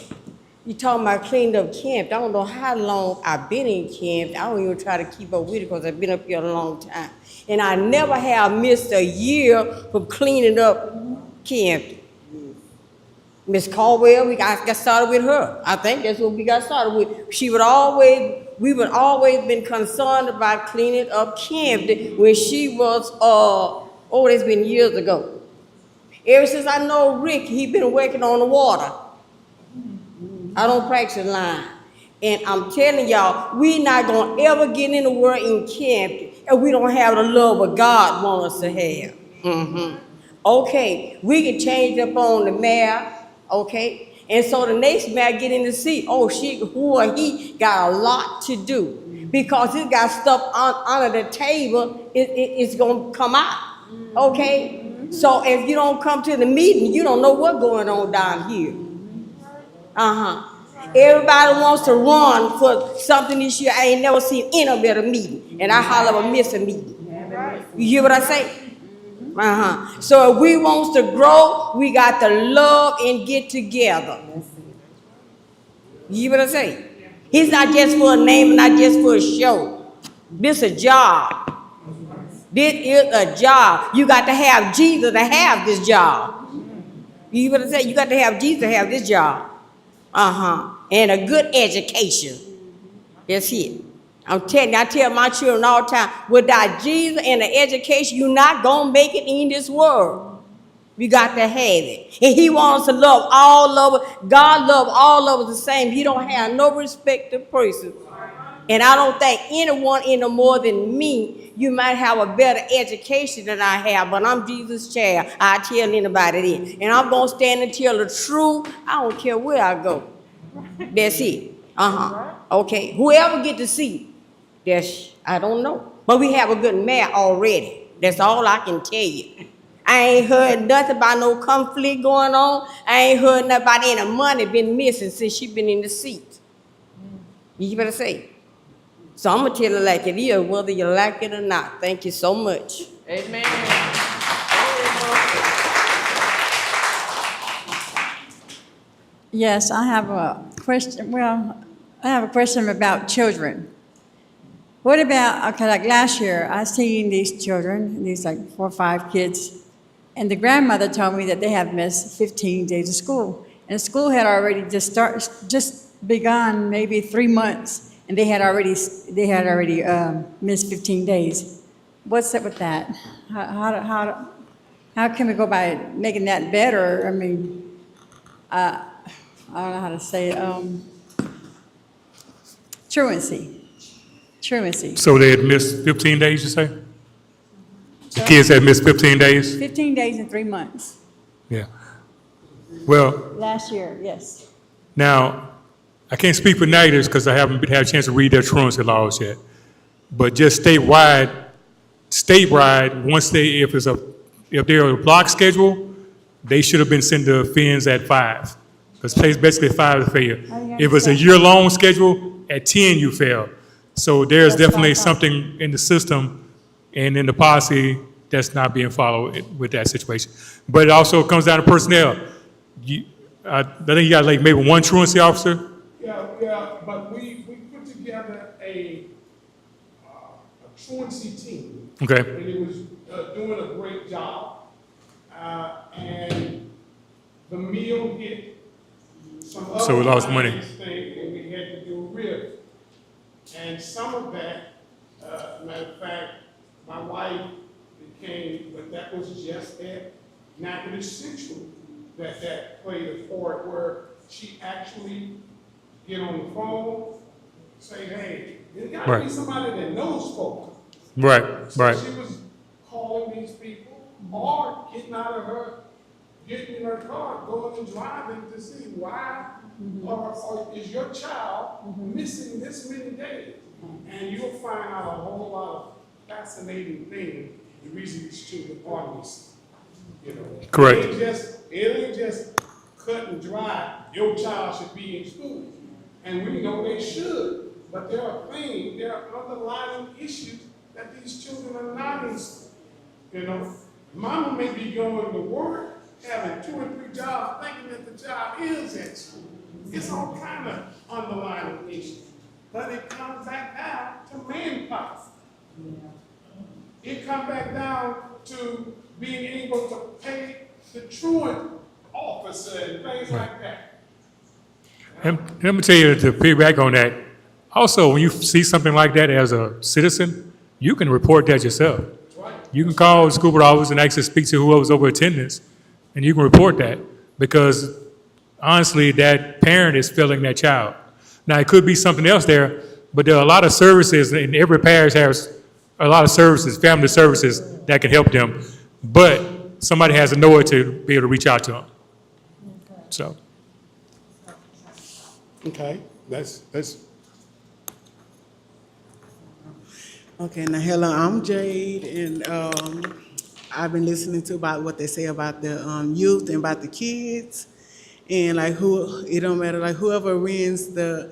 You talking about cleaned up camp. I don't know how long I've been in camp. I don't even try to keep up with it because I've been up here a long time. And I never have missed a year from cleaning up camp. Miss Caldwell, we got started with her. I think that's what we got started with. We would always been concerned about cleaning up CAMPTI when she was, it's been years ago. Ever since I know Rick, he been working on the water. I don't practice line. And I'm telling y'all, we not gonna ever get in the world in CAMPTI if we don't have the love of God wants us to have. Okay, we can change up on the mayor, okay? And so the next mayor get in the seat, she or he got a lot to do, because he got stuff under the table, it's gonna come out, okay? So if you don't come to the meeting, you don't know what's going on down here. Everybody wants to run for something this year. I ain't never seen any better meeting, and I holler miss a meeting. You hear what I say? So if we want to grow, we got to love and get together. You hear what I say? It's not just for a name, not just for a show. This is a job. This is a job. You got to have Jesus to have this job. You hear what I say? You got to have Jesus to have this job. And a good education. That's it. I'm telling you, I tell my children all the time, without Jesus and the education, you're not going to make it in this world. You got to have it. And he wants us to love all of us. God loves all of us the same. He don't have no respect to person. And I don't think anyone any more than me, you might have a better education than I have, but I'm Jesus' child. I tell anybody that. And I'm going to stand and tell the truth. I don't care where I go. That's it. Okay. Whoever get to see, I don't know. But we have a good mayor already. That's all I can tell you. I ain't heard nothing about no conflict going on. I ain't heard nothing about any money been missing since she been in the seat. You better say. So I'm going to tell her like it is, whether you like it or not. Thank you so much. Amen. Yes, I have a question. Well, I have a question about children. What about, okay, like last year, I seen these children, these like 4 or 5 kids, and the grandmother told me that they have missed 15 days of school. And school had already just be gone maybe 3 months, and they had already missed 15 days. What's up with that? How can we go by making that better? I mean, I don't know how to say it. Truancy. So they had missed 15 days, you say? The kids had missed 15 days? 15 days and 3 months. Yeah. Well, Last year, yes. now, I can't speak for negatives because I haven't had a chance to read their truancy laws yet. But just statewide, if they're on a block schedule, they should have been sent to fins at 5. Because basically 5 is fail. If it's a year-long schedule, at 10 you fail. So there's definitely something in the system and in the policy that's not being followed with that situation. But it also comes down to personnel. I think you got like maybe one truancy officer. Yeah, but we put together a truancy team. Okay. And it was doing a great job. And the meal hit some other So we lost money. thing, and we had to do ribs. And some of that, matter of fact, my wife became, but that was just at Natchitoches Central that played a part where she actually get on the phone, say, hey, there's got to be somebody that knows folks. Right. So she was calling these people or getting in her car, going and driving to see why or is your child missing this many days? And you'll find out a whole lot of fascinating things, the reason these children are missing. You know, Correct. It ain't just cut and dry, your child should be in school. And we know they should, but there are underlying issues that these children are not in school. You know, mama may be going to work, having 2 or 3 jobs, thinking that the child is at school. It's all kind of underlying issues. But it comes back down to manpower. It comes back down to being able to pay the truant officer and things like that. And let me tell you to piggyback on that. Also, when you see something like that as a citizen, you can report that yourself. You can call the school board office and actually speak to whoever's over attendance, and you can report that because honestly, that parent is failing that child. Now, it could be something else there, but there are a lot of services, and every parish has a lot of services, family services that can help them, but somebody has to know it to be able to reach out to them. So. Okay, that's. Okay, now hello, I'm Jade, and I've been listening to about what they say about the youth and about the kids, and like it don't matter, like whoever wins to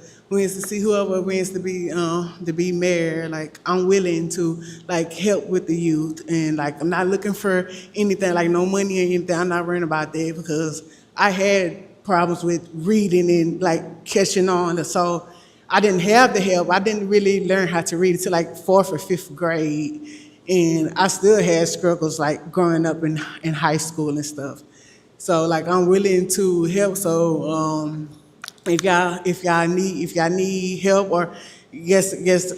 be mayor, like I'm willing to like help with the youth, and like I'm not looking for anything like no money or anything. I'm not worrying about that because I had problems with reading and like catching on, so I didn't have the help. I didn't really learn how to read until like 4th or 5th grade. And I still had struggles like growing up in high school and stuff. So like I'm willing to help. So if y'all need help, or guess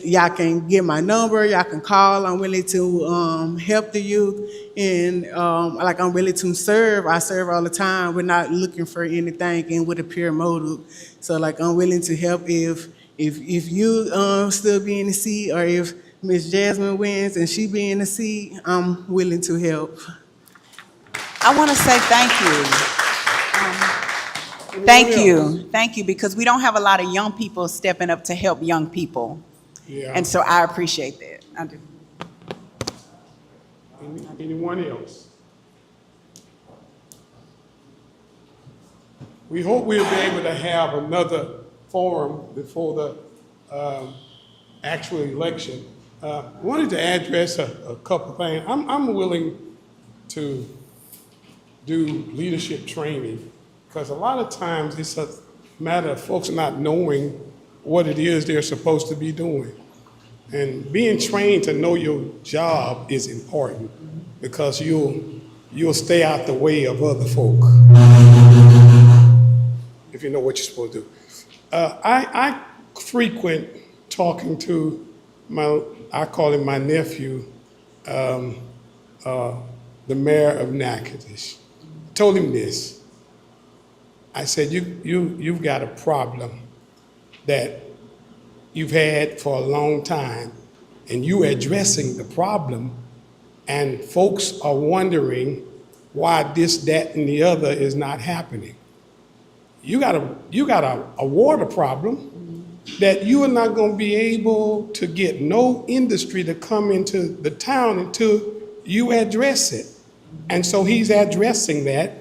y'all can get my number, y'all can call. I'm willing to help the youth, and like I'm willing to serve. I serve all the time. We're not looking for anything and with a pure motive. So like I'm willing to help if you still be in the seat, or if Miss Jasmine wins and she be in the seat, I'm willing to help. I want to say thank you, because we don't have a lot of young people stepping up to help young people. Yeah. And so I appreciate that. I do. Anyone else? We hope we'll be able to have another forum before the actual election. I wanted to address a couple things. I'm willing to do leadership training because a lot of times it's a matter of folks not knowing what it is they're supposed to be doing. And being trained to know your job is important because you'll stay out the way of other folk if you know what you're supposed to do. I frequent talking to I call him my nephew, the mayor of Natchitoches. Told him this. I said, you've got a problem that you've had for a long time, and you addressing the problem, and folks are wondering why this, that, and the other is not happening. You got a water problem that you are not going to be able to get no industry to come into the town until you address it. And so he's addressing that,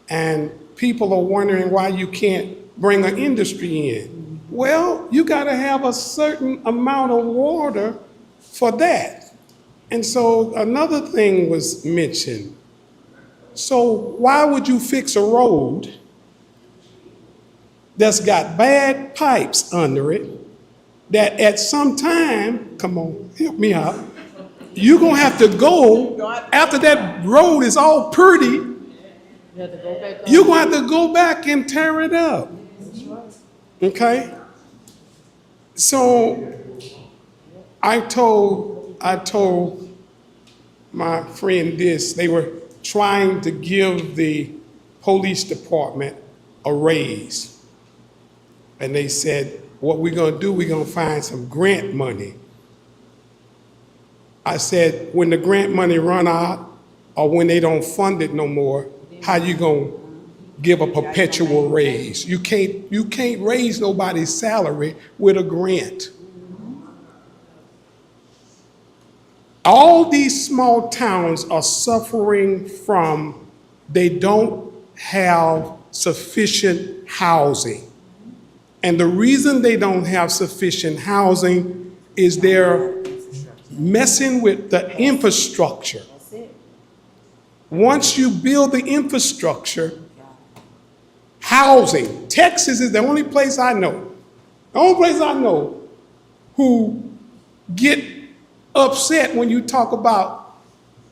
and people are wondering why you can't bring an industry in. Well, you got to have a certain amount of water for that. And so another thing was mentioned. So why would you fix a road that's got bad pipes under it that at some time, come on, help me out, you're gonna have to go, after that road is all pretty, you're gonna have to go back and tear it up. Okay? So I told my friend this. They were trying to give the police department a raise. And they said, what we're gonna do, we're gonna find some grant money. I said, when the grant money run out, or when they don't fund it no more, how you gonna give a perpetual raise? You can't raise nobody's salary with a grant. All these small towns are suffering from, they don't have sufficient housing. And the reason they don't have sufficient housing is they're messing with the infrastructure. Once you build the infrastructure, housing, Texas is the only place I know who get upset when you talk about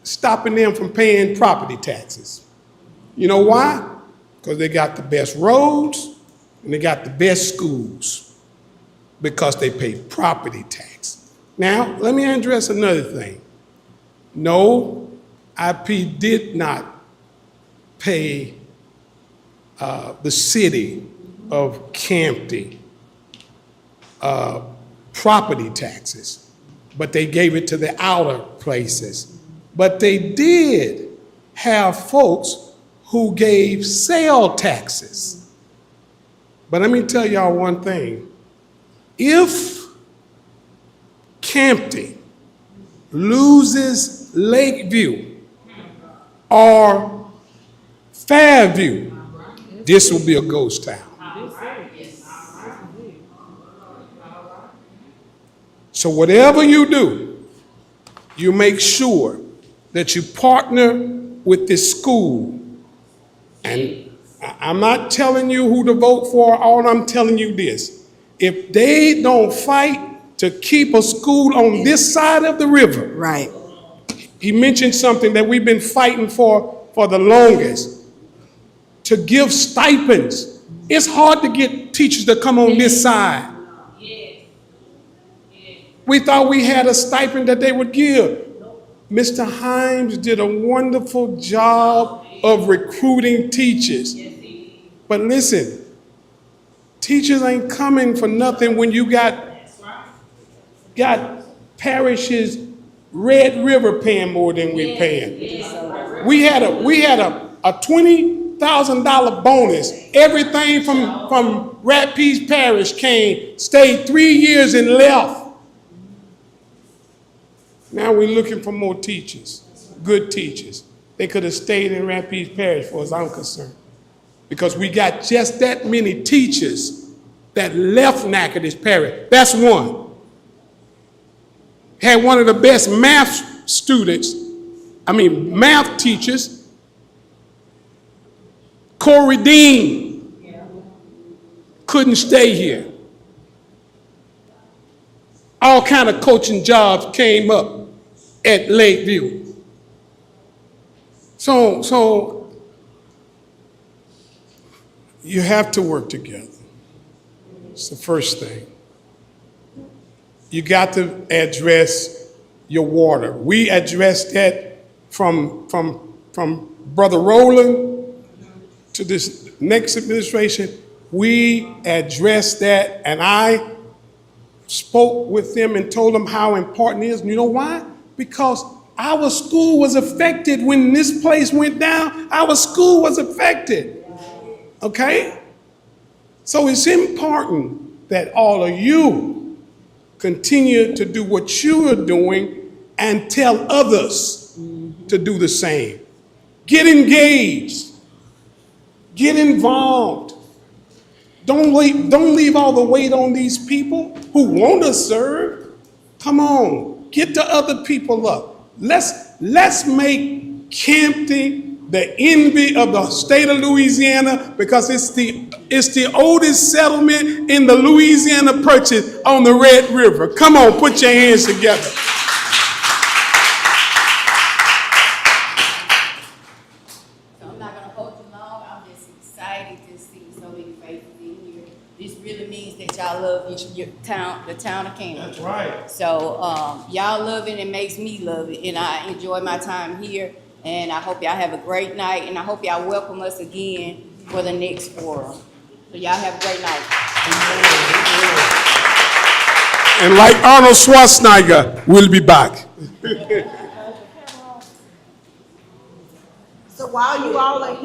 stopping them from paying property taxes. You know why? Because they got the best roads and they got the best schools because they pay property tax. Now, let me address another thing. No, IP did not pay the city of CAMPTI property taxes, but they gave it to the outer places. But they did have folks who gave sale taxes. But let me tell y'all one thing. If CAMPTI loses Lakeview or Fairview, this will be a ghost town. So whatever you do, you make sure that you partner with this school. And I'm not telling you who to vote for, all I'm telling you this. If they don't fight to keep a school on this side of the river. Right. He mentioned something that we've been fighting for the longest, to give stipends. It's hard to get teachers to come on this side. We thought we had a stipend that they would give. Mr. Himes did a wonderful job of recruiting teachers. But listen, teachers ain't coming for nothing when you got parishes, Red River paying more than we're paying. We had a $20,000 bonus. Everything from Rapides Parish stayed 3 years and left. Now we're looking for more teachers, good teachers. They could have stayed in Rapides Parish, as far as I'm concerned, because we got just that many teachers that left Natchitoches Parish. That's one. Had one of the best math teachers, Corey Dean, couldn't stay here. All kind of coaching jobs came up at Lakeview. So you have to work together. It's the first thing. You got to address your water. We addressed that from Brother Rowland to this next administration. We addressed that, and I spoke with them and told them how important it is. And you know why? Because our school was affected when this place went down. Our school was affected. Okay? So it's important that all of you continue to do what you are doing and tell others to do the same. Get engaged. Get involved. Don't leave all the weight on these people who want to serve. Come on, get the other people up. Let's make CAMPTI the envy of the state of Louisiana, because it's the oldest settlement in the Louisiana Purchase on the Red River. Come on, put your hands together. I'm not gonna hold you long. I'm just excited to see so many faces in here. This really means that y'all love your town, the town of Canton. That's right. So, y'all love it and makes me love it, and I enjoy my time here. And I hope y'all have a great night, and I hope y'all welcome us again for the next forum. So y'all have a great night. And like Arnold Schwarzenegger, we'll be back. So while you all are here,